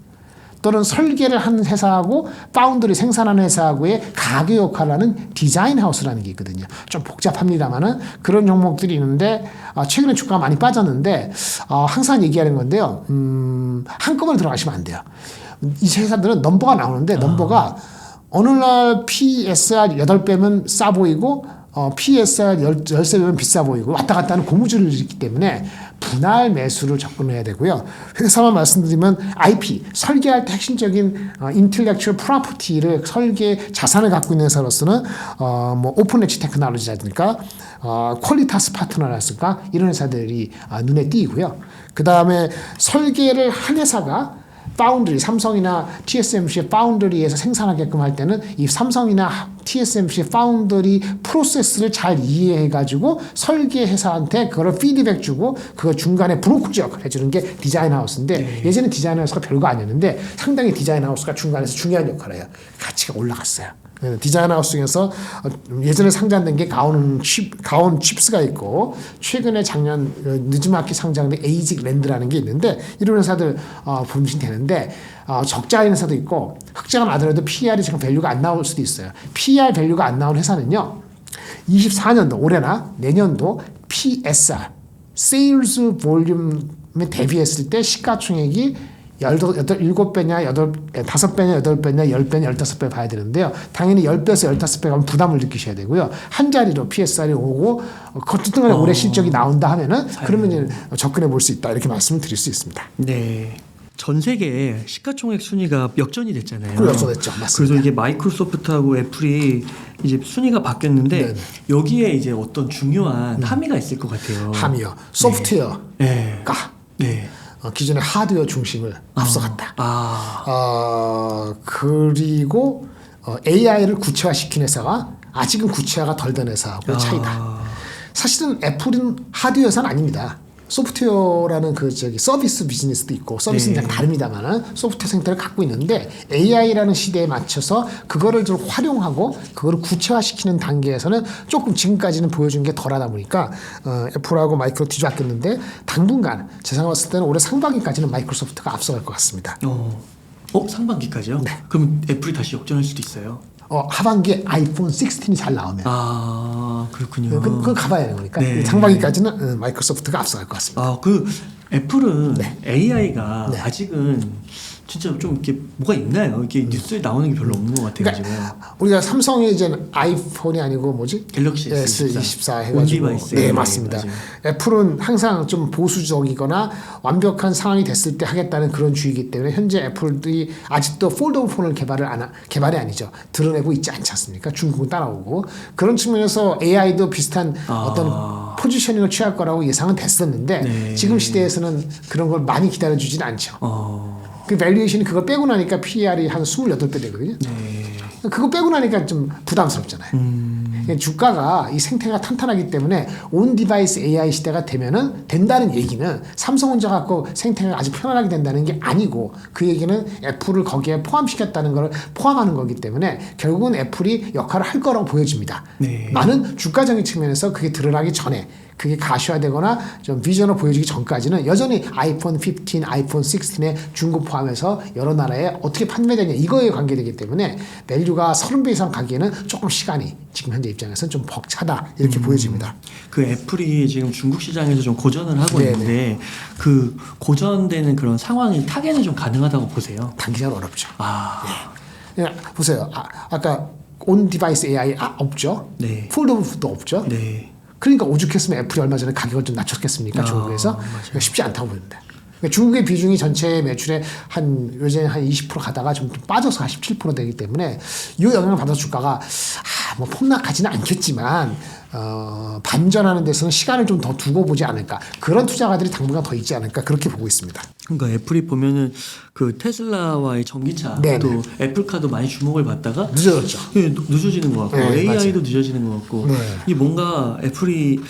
또는 설계를 하는 회사하고 파운드리 생산하는 회사하고의 가교 역할을 하는 디자인 하우스라는 게 있거든요. 좀 복잡합니다만은 그런 종목들이 있는데 최근에 주가가 많이 빠졌는데 항상 얘기하는 건데요. 한꺼번에 들어가시면 안 돼요. 이 회사들은 넘버가 나오는데 넘버가 어느 날 PSR 8배면 싸 보이고 PSR 13배면 비싸 보이고 왔다 갔다 하는 고무줄을 있기 때문에 분할 매수를 접근해야 되고요. 회사만 말씀드리면 IP, 설계할 때 핵심적인 intellectual property를 설계 자산을 갖고 있는 회사로서는 뭐 오픈 엣지 테크놀로지라든가 퀄리타스 파트너라든가 이런 회사들이 눈에 띄고요. 그 다음에 설계를 한 회사가 파운드리, 삼성이나 TSMC의 파운드리에서 생산하게끔 할 때는 이 삼성이나 TSMC의 파운드리 프로세스를 잘 이해해가지고 설계 회사한테 그걸 피드백 주고 그거 중간에 브로커즈 역할을 해주는 게 디자인 하우스인데 예전에 디자인 하우스가 별거 아니었는데 상당히 디자인 하우스가 중간에서 중요한 역할을 해요. 가치가 올라갔어요. 디자인 하우스 중에서 예전에 상장된 게 가온 칩스가 있고 최근에 작년 느즈마키 상장된 에이직 랜드라는 게 있는데 이런 회사들 보시면 되는데 적자인 회사도 있고 흑자가 나더라도 PER이 지금 밸류가 안 나올 수도 있어요. PER 밸류가 안 나온 회사는요. 24년도 올해나 내년도 PSR 세일즈 볼륨에 대비했을 때 시가총액이 7배냐, 5배냐, 8배냐, 10배냐, 15배 봐야 되는데요. 당연히 10배에서 15배 가면 부담을 느끼셔야 되고요. 한 자리로 PSR이 오고, 어쨌든 간에 올해 실적이 나온다 하면은, 그러면 이제 접근해 볼 수 있다. 이렇게 말씀을 드릴 수 있습니다. 네. 전 세계 시가총액 순위가 역전이 됐잖아요. 역전됐죠. 맞습니다. 그래서 이게 마이크로소프트하고 애플이 이제 순위가 바뀌었는데 네네. 여기에 이제 어떤 중요한 함의가 있을 것 같아요. 함이요. 소프트웨어가 네. 기존의 하드웨어 중심을 앞서갔다. 그리고 AI를 구체화시킨 회사가 아직은 구체화가 덜 된 회사하고 차이다. 사실은 애플은 하드웨어 회사는 아닙니다. 소프트웨어라는 서비스 비즈니스도 있고 서비스는 좀 다릅니다만은 소프트웨어 생태를 갖고 있는데 AI라는 시대에 맞춰서 그거를 좀 활용하고 그거를 구체화시키는 단계에서는 조금 지금까지는 보여준 게 덜하다 보니까 애플하고 마이크로 뒤집었겠는데 당분간 제 생각 봤을 때는 올해 상반기까지는 마이크로소프트가 앞서갈 것 같습니다. 상반기까지요? 네. 그럼 애플이 다시 역전할 수도 있어요? 하반기에 아이폰 16이 잘 나오면. 그렇군요. 그건 가봐야 하는 거니까. 네. 상반기까지는 마이크로소프트가 앞서갈 것 같습니다. 그 애플은 네. AI가 네. 아직은 진짜 좀 이렇게 뭐가 있나요? 이게 뉴스에 나오는 게 별로 없는 것 같아가지고. 그러니까 우리가 삼성이 이제 아이폰이 아니고 뭐지? 갤럭시 S24 해가지고. 온디바이스. 네, 맞습니다. 맞아요. 애플은 항상 좀 보수적이거나 완벽한 상황이 됐을 때 하겠다는 그런 주의이기 때문에 현재 애플이 아직도 폴더블 폰을 개발이 아니죠. 드러내고 있지 않지 않습니까? 중국은 따라오고. 그런 측면에서 AI도 비슷한 어떤 포지셔닝을 취할 거라고 예상은 됐었는데 네. 지금 시대에서는 그런 걸 많이 기다려주진 않죠. 그 밸류에이션이 그거 빼고 나니까 PER이 한 28배 되거든요. 네. 그거 빼고 나니까 좀 부담스럽잖아요. 주가가 이 생태가 탄탄하기 때문에 온 디바이스 AI 시대가 되면은 된다는 얘기는 삼성 혼자 갖고 생태가 아주 편안하게 된다는 게 아니고 그 얘기는 애플을 거기에 포함시켰다는 걸 포함하는 거기 때문에 결국은 애플이 역할을 할 거라고 보여집니다. 네. 많은 주가적인 측면에서 그게 드러나기 전에 그게 가시화되거나 좀 비전을 보여주기 전까지는 여전히 아이폰 15, 아이폰 16의 중국 포함해서 여러 나라에 어떻게 판매되냐 이거에 관계되기 때문에 밸류가 30배 이상 가기에는 조금 시간이 지금 현재 입장에서는 좀 벅차다 이렇게 보여집니다. 그 애플이 지금 중국 시장에서 좀 고전을 하고 네네. 있는데 그 고전되는 그런 상황이 타개는 좀 가능하다고 보세요? 단기적으로 어렵죠. 네. 보세요. 아까 온 디바이스 AI 없죠? 네. 폴더블도 없죠? 네. 그러니까 오죽했으면 애플이 얼마 전에 가격을 좀 낮췄겠습니까? 중국에서. 그러니까 쉽지 않다고 보는데. 그러니까 중국의 비중이 전체 매출의 요새 한 20% 가다가 좀 빠져서 한 17% 되기 때문에 이 영향을 받아서 주가가 뭐 폭락하지는 않겠지만 반전하는 데서는 시간을 좀 더 두고 보지 않을까. 그런 투자가들이 당분간 더 있지 않을까 그렇게 보고 있습니다. 그러니까 애플이 보면은 그 테슬라와의 전기차 네네. 또 애플카도 많이 주목을 받다가 늦어졌죠. 늦어지는 것 같고 네, AI도 늦어지는 것 같고 네. 이게 뭔가 애플이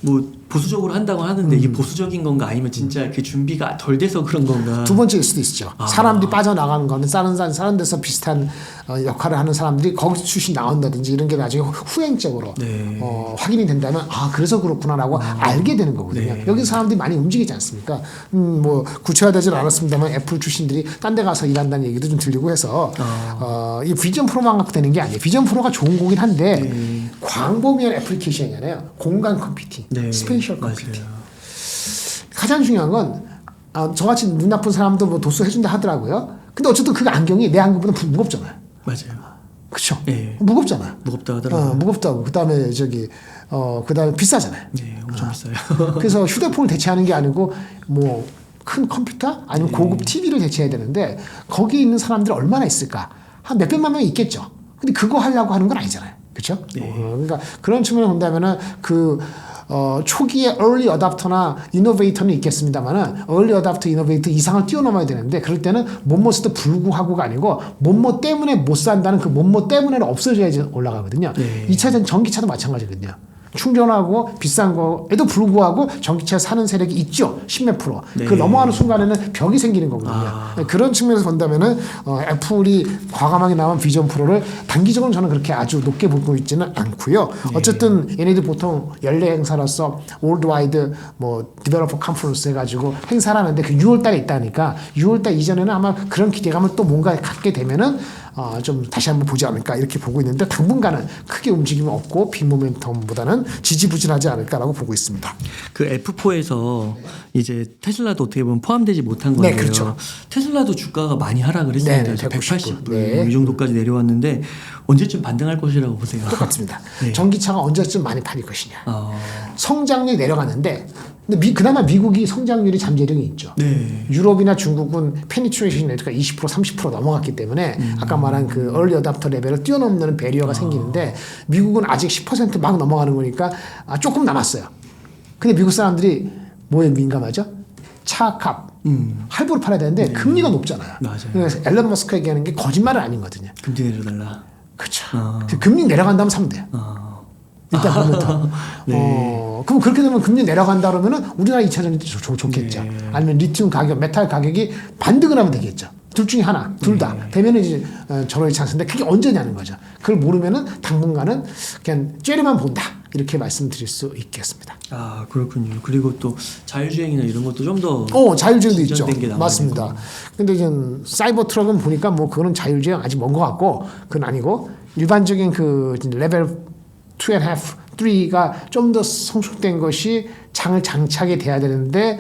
뭐 보수적으로 한다고 하는데 이게 보수적인 건가 아니면 진짜 그 준비가 덜 돼서 그런 건가? 두 번째일 수도 있죠. 사람들이 빠져나가는 거는 다른 데서 비슷한 역할을 하는 사람들이 거기서 출신 나온다든지 이런 게 나중에 후행적으로 네. 확인이 된다면 그래서 그렇구나라고 알게 되는 거거든요. 네. 여기서 사람들이 많이 움직이지 않습니까? 뭐 구체화되지는 않았습니다만 애플 출신들이 딴 데 가서 일한다는 얘기도 좀 들리고 해서 이 비전 프로만 갖고 되는 게 아니에요. 비전 프로가 좋은 거긴 한데 광범위한 애플리케이션이잖아요. 공간 컴퓨팅, 네. 스페이셜 컴퓨팅. 맞아요. 가장 중요한 건 저같이 눈 나쁜 사람도 뭐 도수 해준다 하더라고요. 근데 어쨌든 그 안경이 내 안경보다 무겁잖아요. 맞아요. 그렇죠. 네. 무겁잖아요. 무겁다 하더라고요. 무겁다고. 그다음에 그다음에 비싸잖아요. 네, 엄청 비싸요. 그래서 휴대폰을 대체하는 게 아니고 뭐 큰 컴퓨터 아니면 고급 TV를 대체해야 되는데 거기에 있는 사람들이 얼마나 있을까? 한 몇백만 명이 있겠죠. 근데 그거 하려고 하는 건 아니잖아요. 그렇죠? 네. 그러니까 그런 측면을 본다면은 초기에 early adopter나 innovator는 있겠습니다만은 early adopter, innovator 이상을 뛰어넘어야 되는데 그럴 때는 뭐뭐에도 불구하고가 아니고 뭐뭐 때문에 못 산다는 그 뭐뭐 때문에는 없어져야지 올라가거든요. 네. 2차전 전기차도 마찬가지거든요. 충전하고 비싼 거에도 불구하고 전기차 사는 세력이 있죠. 10몇 프로. 네. 그 넘어가는 순간에는 벽이 생기는 거거든요. 그런 측면에서 본다면은 애플이 과감하게 나온 비전 프로를 단기적으로 저는 그렇게 아주 높게 보고 있지는 않고요. 어쨌든 얘네들 보통 연례 행사로서 월드와이드 뭐 디벨로퍼 컨퍼런스 해가지고 행사를 하는데 그 6월달에 있다니까 6월달 이전에는 아마 그런 기대감을 또 뭔가 갖게 되면은 좀 다시 한번 보지 않을까 이렇게 보고 있는데 당분간은 크게 움직임이 없고 빅모멘텀보다는 지지부진하지 않을까라고 보고 있습니다. 그 F4에서 이제 테슬라도 어떻게 보면 포함되지 못한 건데요. 네, 그렇죠. 테슬라도 주가가 많이 하락을 했습니다. 네, 180불 네. 이 정도까지 내려왔는데 언제쯤 반등할 것이라고 보세요? 똑같습니다. 네. 전기차가 언제쯤 많이 팔릴 것이냐. 아, 성장률이 내려가는데 근데 그나마 미국이 성장률이 잠재력이 있죠. 네. 유럽이나 중국은 페니트레이션 레이트가 20% 30% 넘어갔기 때문에 아까 말한 그 early adopter 레벨을 뛰어넘는 배리어가 생기는데 미국은 아직 10%막 넘어가는 거니까 조금 남았어요. 근데 미국 사람들이 뭐에 민감하죠? 차값 할부로 팔아야 되는데 금리가 높잖아요. 맞아요. 그래서 앨런 머스크가 얘기하는 게 거짓말은 아니거든요. 금리 내려달라. 그렇죠. 금리 내려간다면 사면 돼요. 일단 그러면 네. 그럼 그렇게 되면 금리 내려간다 그러면은 우리나라 2차전이 좋겠죠. 네. 아니면 리튬 가격, 메탈 가격이 반등을 하면 되겠죠. 둘 중에 하나, 둘 다. 되면은 이제 저로의 찬스인데 그게 언제냐는 거죠. 그걸 모르면은 당분간은 그냥 째려만 본다. 이렇게 말씀드릴 수 있겠습니다. 아, 그렇군요. 그리고 또 자율주행이나 이런 것도 좀 더 자율주행도 있죠. 진전된 게 나와야 맞습니다. 되고. 근데 이제 사이버 트럭은 보니까 뭐 그거는 자율주행 아직 먼 것 같고 그건 아니고 일반적인 그 레벨 2.5, 3가 좀 더 성숙된 것이 장을 장착이 돼야 되는데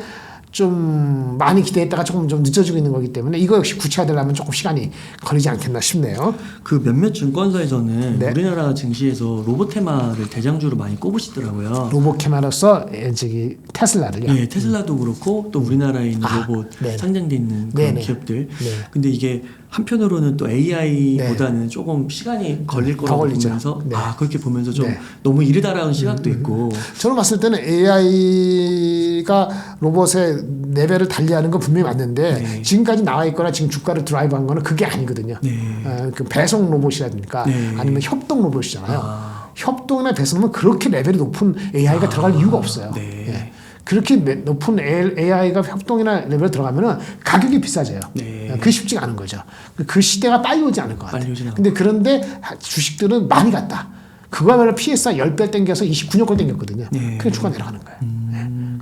좀 많이 기대했다가 조금 좀 늦어지고 있는 거기 때문에 이거 역시 구체화되려면 조금 시간이 걸리지 않겠나 싶네요. 그 몇몇 증권사에서는 네. 우리나라 증시에서 로보테마를 대장주로 많이 꼽으시더라고요. 로봇캐마로서 저기 테슬라를요. 예, 테슬라도 그렇고 또 우리나라에 있는 로봇 네네. 상장돼 있는 그런 네네. 기업들. 네. 근데 이게 한편으로는 또 AI보다는 조금 시간이 걸릴 더 거라고 걸리죠. 보면서 네. 그렇게 보면서 좀 네. 너무 이르다라는 시각도 있고. 저는 봤을 때는 AI가 로봇의 레벨을 달리하는 건 분명히 맞는데 네. 지금까지 나와 있거나 지금 주가를 드라이브한 거는 그게 아니거든요. 네. 그 배송 로봇이라든가 네. 아니면 협동 로봇이잖아요. 협동이나 배송은 그렇게 레벨이 높은 AI가 들어갈 이유가 없어요. 네. 예. 그렇게 높은 AI가 협동이나 레벨에 들어가면은 가격이 비싸져요. 네. 그게 쉽지가 않은 거죠. 그 시대가 빨리 오지 않을 것 같아요. 빨리 오진 않을 근데 그런데 주식들은 많이 갔다. 그거야말로 PSR 10배 땡겨서 29년권 땡겼거든요. 네. 그게 주가 내려가는 거예요.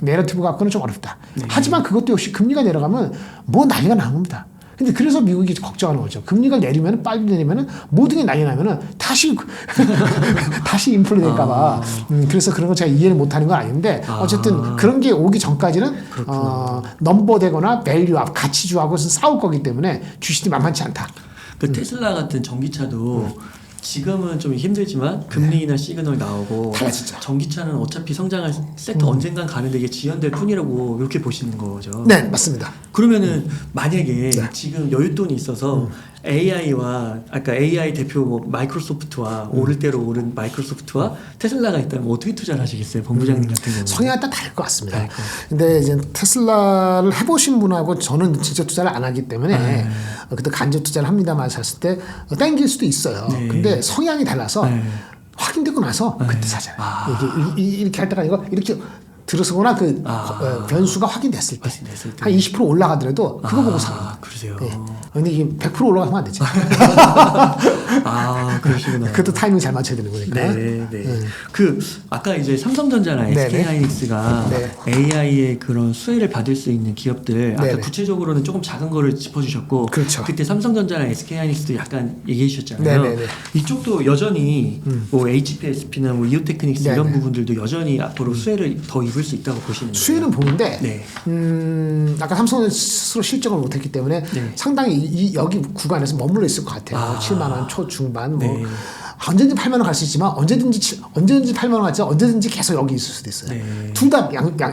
내러티브 갖고는 좀 어렵다. 하지만 그것도 역시 금리가 내려가면 뭐 난리가 나는 겁니다. 근데 그래서 미국이 걱정하는 거죠. 금리가 내리면 빨리 내리면 모든 게 난리 나면은 다시 인플레 될까봐. 그래서 그런 거 제가 이해를 못하는 건 아닌데 어쨌든 그런 게 오기 전까지는 넘버되거나 밸류업 가치주하고는 싸울 거기 때문에 주식이 만만치 않다. 그 테슬라 같은 전기차도 지금은 좀 힘들지만 금리나 시그널 나오고 달라지죠. 전기차는 어차피 성장할 섹터 언젠간 가는데 이게 지연될 뿐이라고 이렇게 보시는 거죠. 네, 맞습니다. 그러면은 만약에 네. 지금 여윳돈이 있어서 AI와 아까 AI 대표 뭐 마이크로소프트와 오를 대로 오른 마이크로소프트와 테슬라가 있다면 어떻게 투자를 하시겠어요, 본부장님 같은 경우는? 성향에 따라 다를 것 같습니다. 다를 것 같아요. 근데 이제 테슬라를 해보신 분하고 저는 직접 투자를 안 하기 때문에 그때 간접 투자를 합니다만 샀을 때 땡길 수도 있어요. 네. 근데 성향이 달라서 네. 확인되고 나서 그때 사잖아요. 이렇게 할 때가 아니고 이렇게 들어서거나 변수가 확인됐을 때. 확인됐을 때. 한 20% 올라가더라도 그거 보고 사는 거예요. 그러세요. 네. 근데 이게 100% 올라가면 안 되지. 아, 그러시구나. 그것도 타이밍 잘 맞춰야 되는 거니까. 네, 네. 그 아까 이제 삼성전자나 네네. SK하이닉스가 네. AI의 그런 수혜를 받을 수 있는 기업들 아까 네네. 구체적으로는 조금 작은 거를 짚어주셨고, 그렇죠. 그때 삼성전자나 SK하이닉스도 약간 얘기해 주셨잖아요. 네네네. 이쪽도 여전히 뭐 HPSP나 뭐 이오테크닉스 이런 네네. 부분들도 여전히 앞으로 수혜를 더 입을 수 있다고 보시는 거예요. 수혜는 보는데 네. 아까 삼성은 스스로 실적을 못했기 때문에 네. 상당히 여기 구간에서 머물러 있을 것 같아요. 아. 7만 원 초중반 뭐 네. 언제든지 8만 원 갈 수 있지만 언제든지 8만 원 갈지 언제든지 계속 여기 있을 수도 있어요. 네. 둘 다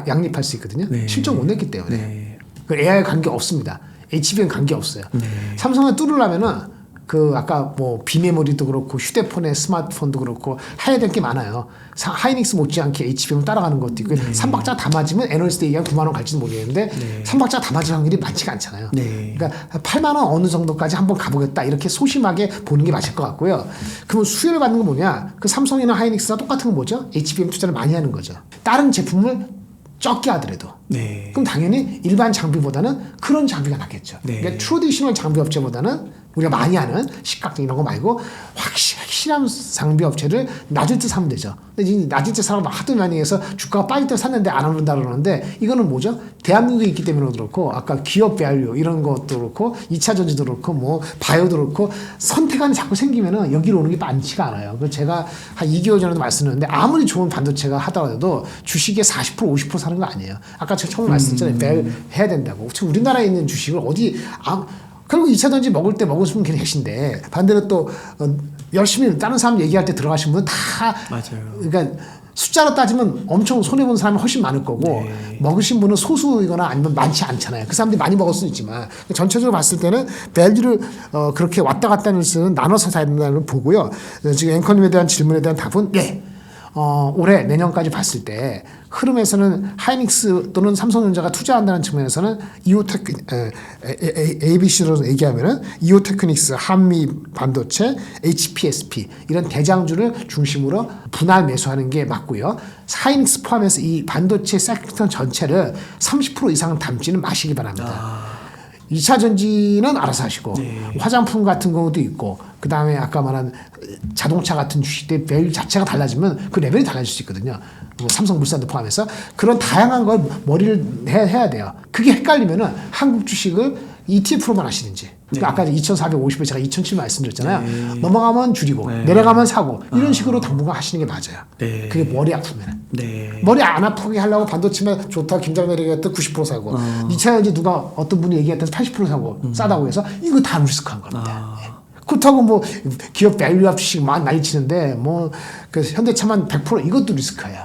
양립할 수 있거든요. 네. 실적 못 냈기 때문에 네. 그 AI 관계 없습니다. HBM 관계 없어요. 네. 삼성을 뚫으려면은 그 아까 뭐 비메모리도 그렇고 휴대폰에 스마트폰도 그렇고 해야 될 게 많아요. 하이닉스 못지않게 HBM을 따라가는 것도 있고 네. 3박자 다 맞으면 애널리스트 얘기하면 9만 원 갈지도 모르겠는데 네. 3박자 다 맞을 확률이 많지가 않잖아요. 네. 그러니까 8만 원 어느 정도까지 한번 가보겠다 이렇게 소심하게 보는 게 맞을 것 같고요. 그러면 수혜를 받는 건 뭐냐? 그 삼성이나 하이닉스가 똑같은 건 뭐죠? HBM 투자를 많이 하는 거죠. 다른 제품을 적게 하더라도. 네. 그럼 당연히 일반 장비보다는 그런 장비가 낫겠죠. 네. 그러니까 트래디셔널 장비 업체보다는 우리가 많이 하는 식각등 이런 거 말고 확실한 장비 업체를 낮을 때 사면 되죠. 근데 지금 낮을 때 사면 하도 많이 해서 주가가 빠질 때 샀는데 안 오른다 그러는데 이거는 뭐죠? 대한민국에 있기 때문에 그렇고 아까 기업 밸류 이런 것도 그렇고 2차 전지도 그렇고 뭐 바이오도 그렇고 선택안이 자꾸 생기면은 여기로 오는 게 많지가 않아요. 그 제가 한 2개월 전에도 말씀드렸는데 아무리 좋은 반도체가 하더라도 주식의 40% 50% 사는 거 아니에요. 아까 제가 처음에 말씀드렸잖아요. 밸 해야 된다고. 지금 우리나라에 있는 주식을 어디 결국 2차 전지 먹을 때 먹으시면 계신데 반대로 또 열심히 다른 사람 얘기할 때 들어가신 분은 다 맞아요. 그러니까 숫자로 따지면 엄청 손해본 사람이 훨씬 많을 거고 네. 먹으신 분은 소수이거나 아니면 많지 않잖아요. 그 사람들이 많이 먹을 수는 있지만 전체적으로 봤을 때는 밸류를 그렇게 왔다 갔다 하는 수는 나눠서 사야 된다는 걸 보고요. 지금 앵커님에 대한 질문에 대한 답은 예. 올해 내년까지 봤을 때 흐름에서는 하이닉스 또는 삼성전자가 투자한다는 측면에서는 ABC로 얘기하면은 이오테크닉스, 한미 반도체, HPSP 이런 대장주를 중심으로 분할 매수하는 게 맞고요. 하이닉스 포함해서 이 반도체 섹터 전체를 30% 이상 담지는 마시기 바랍니다. 2차 전지는 알아서 하시고 화장품 같은 경우도 있고 그 다음에 아까 말한 자동차 같은 주식들 밸류 자체가 달라지면 그 레벨이 달라질 수 있거든요. 뭐 삼성물산도 포함해서 그런 다양한 걸 머리를 해야 돼요. 그게 헷갈리면은 한국 주식을 ETF로만 하시든지 그러니까 아까 2,450에 제가 2,007 말씀드렸잖아요. 넘어가면 줄이고 내려가면 사고 이런 식으로 당분간 하시는 게 맞아요. 그게 머리 아프면 머리 안 아프게 하려고 반도체면 좋다 김장렬이 얘기했던 90% 사고 2차 전지 누가 어떤 분이 얘기했던 80% 사고 싸다고 해서 이거 다 리스크한 겁니다. 그렇다고 뭐 기업 밸류업 주식 막 난리치는데 뭐 그 현대차만 100% 이것도 리스크예요.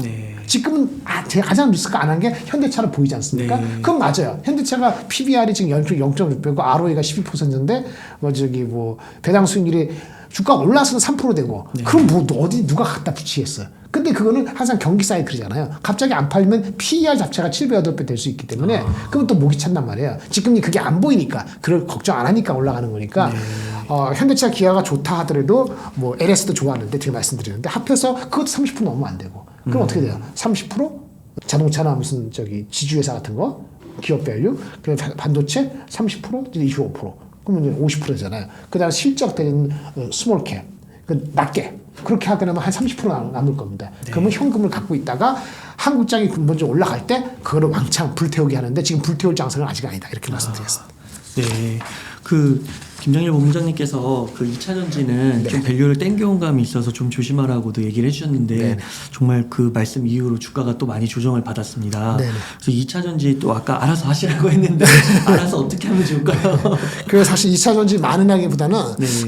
지금은 제가 가장 리스크 안 한 게 현대차로 보이지 않습니까? 그건 맞아요. 현대차가 PBR이 지금 0.6배고 ROE가 12%인데 뭐 저기 뭐 배당 수익률이 주가 올라서는 3% 되고 그럼 뭐 어디 누가 갖다 붙이겠어요. 근데 그거는 항상 경기 사이클이잖아요. 갑자기 안 팔리면 PER 자체가 7배, 8배 될 수 있기 때문에 그럼 또 목이 찼단 말이에요. 지금 그게 안 보이니까 그걸 걱정 안 하니까 올라가는 거니까 현대차 기아가 좋다 하더라도 뭐 LS도 좋았는데 제가 말씀드리는데 합해서 그것도 30% 넘으면 안 되고 그럼 어떻게 돼요? 30%? 자동차나 무슨 저기 지주회사 같은 거 기업 밸류 그다음 반도체 30% 이제 25% 그러면 이제 50%잖아요. 그다음 실적 되는 스몰 캡 낮게 그렇게 하게 되면 한 30% 남을 겁니다. 그러면 현금을 갖고 있다가 한국장이 먼저 올라갈 때 그거를 왕창 불태우게 하는데 지금 불태울 장세는 아직 아니다 이렇게 말씀드리겠습니다. 네, 그 김정일 본부장님께서 그 2차 전지는 좀 밸류를 땡겨온 감이 있어서 좀 조심하라고도 얘기를 해주셨는데 정말 그 말씀 이후로 주가가 또 많이 조정을 받았습니다. 그래서 2차 전지 또 아까 알아서 하시라고 했는데 알아서 어떻게 하면 좋을까요? 그 사실 2차 전지 많으냐기보다는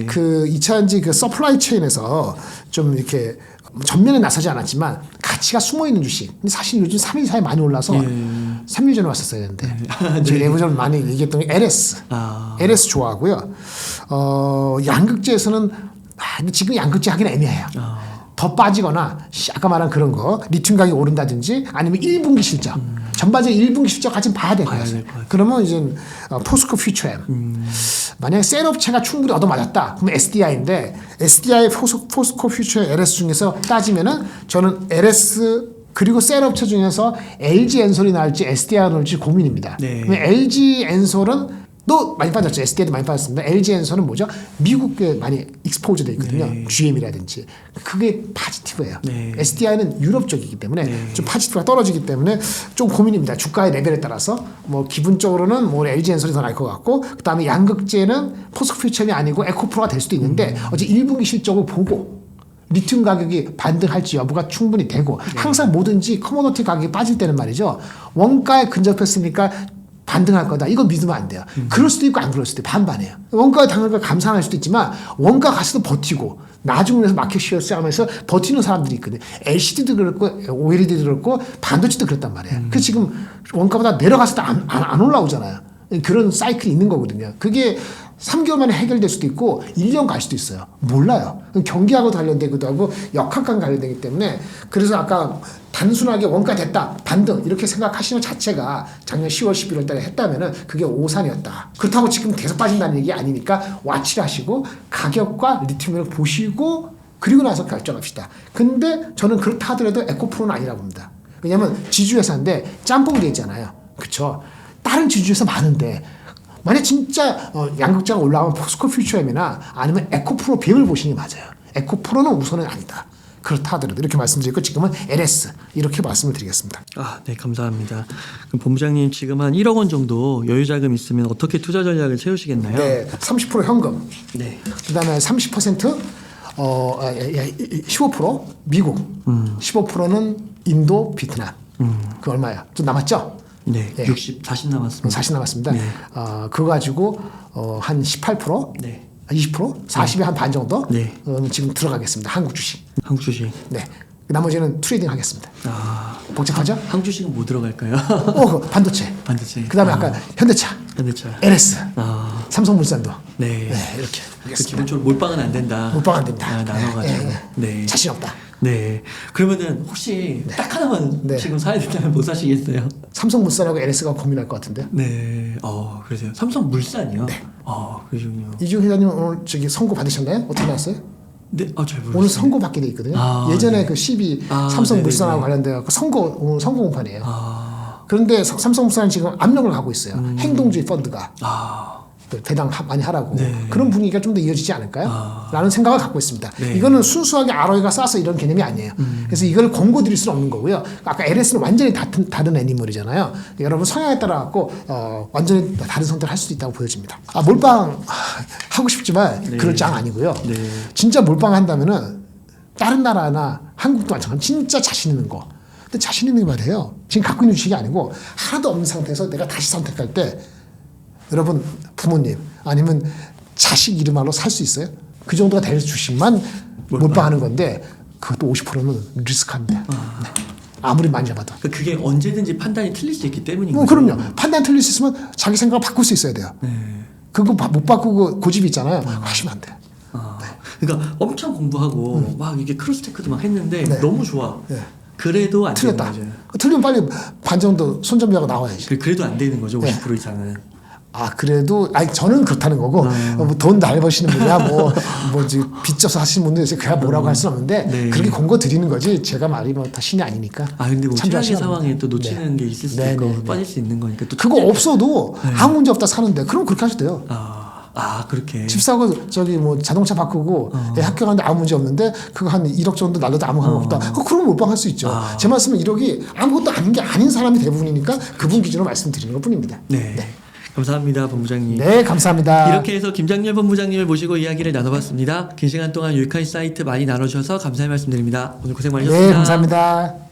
그 2차 전지 그 서플라이 체인에서 좀 이렇게 전면에 나서지 않았지만 가치가 숨어 있는 주식. 근데 사실 요즘 3일 사이에 많이 올라서 3일 전에 왔었어야 되는데 저희 내부적으로 많이 얘기했던 게 LS. LS 좋아하고요. 양극재에서는 지금 양극재 하기는 애매해요. 더 빠지거나 아까 말한 그런 거 리튬 가격이 오른다든지 아니면 1분기 실적 전반적인 1분기 실적 같이 봐야 될 거예요. 그러면 이제 포스코 퓨처엠 만약에 셀 업체가 충분히 얻어맞았다 그럼 SDI인데 SDI 포스코 퓨처 LS 중에서 따지면은 저는 LS 그리고 셀 업체 중에서 LG 엔솔이 나올지 SDI가 나올지 고민입니다. LG 엔솔은 도 많이 빠졌죠. SDI도 많이 빠졌습니다. LG엔서는 뭐죠? 미국에 많이 익스포저 돼 있거든요. 네. GM이라든지. 그게 파지티브예요. 네. SDI는 유럽 쪽이기 때문에 좀 파지티브가 떨어지기 때문에 좀 고민입니다. 주가의 레벨에 따라서 뭐 기분적으로는 뭐 LG엔서이 더 나을 것 같고 그다음에 양극재는 포스코퓨처이 아니고 에코프로가 될 수도 있는데 어제 1분기 실적을 보고 리튬 가격이 반등할지 여부가 충분히 되고 항상 뭐든지 커머더티 가격이 빠질 때는 말이죠. 원가에 근접했으니까 반등할 거다. 이거 믿으면 안 돼요. 그럴 수도 있고 안 그럴 수도 있고 반반이에요. 원가에 당연히 감산할 수도 있지만 원가 갔어도 버티고 나중에서 마켓 시어스 하면서 버티는 사람들이 있거든요. LCD도 그렇고 OLED도 그렇고 반도체도 그렇단 말이에요. 그 지금 원가보다 내려갔을 때 안 올라오잖아요. 그런 사이클이 있는 거거든요. 그게 3개월 만에 해결될 수도 있고 1년 갈 수도 있어요. 몰라요. 경기하고 관련되기도 하고 역학과 관련되기 때문에 그래서 아까 단순하게 원가 됐다 반등 이렇게 생각하시는 자체가 작년 10월 11월 달에 했다면은 그게 오산이었다. 그렇다고 지금 계속 빠진다는 얘기 아니니까 와치를 하시고 가격과 리튬을 보시고 그리고 나서 결정합시다. 근데 저는 그렇다 하더라도 에코프로는 아니라고 봅니다. 왜냐면 지주회사인데 짬뽕이 돼 있잖아요. 그렇죠? 다른 지주회사 많은데 만약 진짜 양극재가 올라오면 포스코 퓨처엠이나 아니면 에코프로 비율을 보시는 게 맞아요. 에코프로는 우선은 아니다. 그렇다 하더라도 이렇게 말씀드리고 지금은 LS 이렇게 말씀을 드리겠습니다. 아, 네, 감사합니다. 그럼 본부장님 지금 한 1억 원 정도 여유 자금 있으면 어떻게 투자 전략을 세우시겠나요? 네, 30% 현금. 네. 그다음에 30% 15% 미국, 15%는 인도, 베트남. 그 얼마야? 좀 남았죠? 네. 네. 40 남았습니다. 40 남았습니다. 네. 그거 가지고 한 18%, 네. 20%, 40의 한 반 정도 네. 지금 들어가겠습니다. 한국 주식. 한국 주식. 네. 나머지는 트레이딩 하겠습니다. 아, 복잡하죠? 한국 주식은 뭐 들어갈까요? 반도체. 반도체. 그다음에 아까 현대차, 현대차. LS, 아, 삼성물산도. 네. 이렇게. 그 기본적으로 몰빵은 안 된다. 몰빵 안 된다. 아, 나눠가지고. 네. 자신 없다. 네. 그러면은 혹시 딱 하나만 네. 지금 사야 된다면 뭐 사시겠어요? 삼성물산하고 LS가 고민할 것 같은데. 네. 그러세요. 삼성물산이요? 네. 그러시군요. 이주영 회장님 오늘 선고 받으셨나요? 어떻게 나왔어요? 네. 잘 모르겠어요. 오늘 선고 받게 돼 있거든요. 예전에 네. 그 12 아, 삼성물산하고 네네네. 관련돼 갖고 오늘 선고 공판이에요. 아, 그런데 삼성물산은 지금 압력을 가고 있어요. 행동주의 펀드가 배당 많이 하라고. 네. 그런 분위기가 좀 더 이어지지 않을까요? 라는 생각을 갖고 있습니다. 네. 이거는 순수하게 ROE가 싸서 이런 개념이 아니에요. 그래서 이걸 권고 드릴 수는 없는 거고요. 아까 LS는 완전히 다른 애니멀이잖아요. 여러분 성향에 따라 갖고 완전히 다른 선택을 할 수도 있다고 보여집니다. 몰빵 하고 싶지만 네. 그럴 장 아니고요. 네. 진짜 몰빵 한다면은 다른 나라나 한국도 마찬가지로 진짜 자신 있는 거. 근데 자신 있는 게 말이에요. 지금 갖고 있는 주식이 아니고 하나도 없는 상태에서 내가 다시 선택할 때 여러분 부모님 아니면 자식 이름으로 살 수 있어요? 그 정도가 될 주식만 몰빵하는 건데 그것도 50%는 리스크합니다. 네. 아무리 많이 잡아도. 그게 언제든지 판단이 틀릴 수 있기 때문인 거죠. 그럼요. 판단 틀릴 수 있으면 자기 생각을 바꿀 수 있어야 돼요. 네. 그거 못 바꾸고 고집이 있잖아요. 하시면 안 돼요. 그러니까 엄청 공부하고 막 이게 크로스테크도 막 했는데 네. 너무 좋아. 네. 그래도 안 되는 틀렸다. 거죠. 틀리면 빨리 반 정도 손정비하고 나와야지. 그래도 안 되는 거죠. 네. 50% 이상은. 그래도 저는 그렇다는 거고 돈 잘 버시는 분이야 뭐지 빚져서 하시는 분들 그야 뭐라고 할 수는 없는데 네. 그렇게 권고 드리는 거지 제가 말이 다 신이 아니니까. 근데 뭐 최악의 참조하시면 상황에 또 됩니다. 놓치는 게 있을 수도 네, 있고 네, 네. 빠질 수 있는 거니까 또 그거 투자- 없어도 아무 문제 없다 사는데 그럼 그렇게 하셔도 돼요. 그렇게. 집 사고 뭐 자동차 바꾸고 학교 가는데 아무 문제 없는데 그거 한 1억 정도 날려도 아무 상관 없다. 그럼 몰빵할 수 있죠. 제 말씀은 1억이 아무것도 아닌 게 아닌 사람이 대부분이니까 그분 기준으로 말씀드리는 것뿐입니다. 네. 감사합니다, 본부장님. 네, 감사합니다. 이렇게 해서 김장렬 본부장님을 모시고 이야기를 나눠봤습니다. 긴 시간 동안 유익한 사이트 많이 나눠주셔서 감사의 말씀드립니다. 오늘 고생 많으셨습니다. 네, 감사합니다.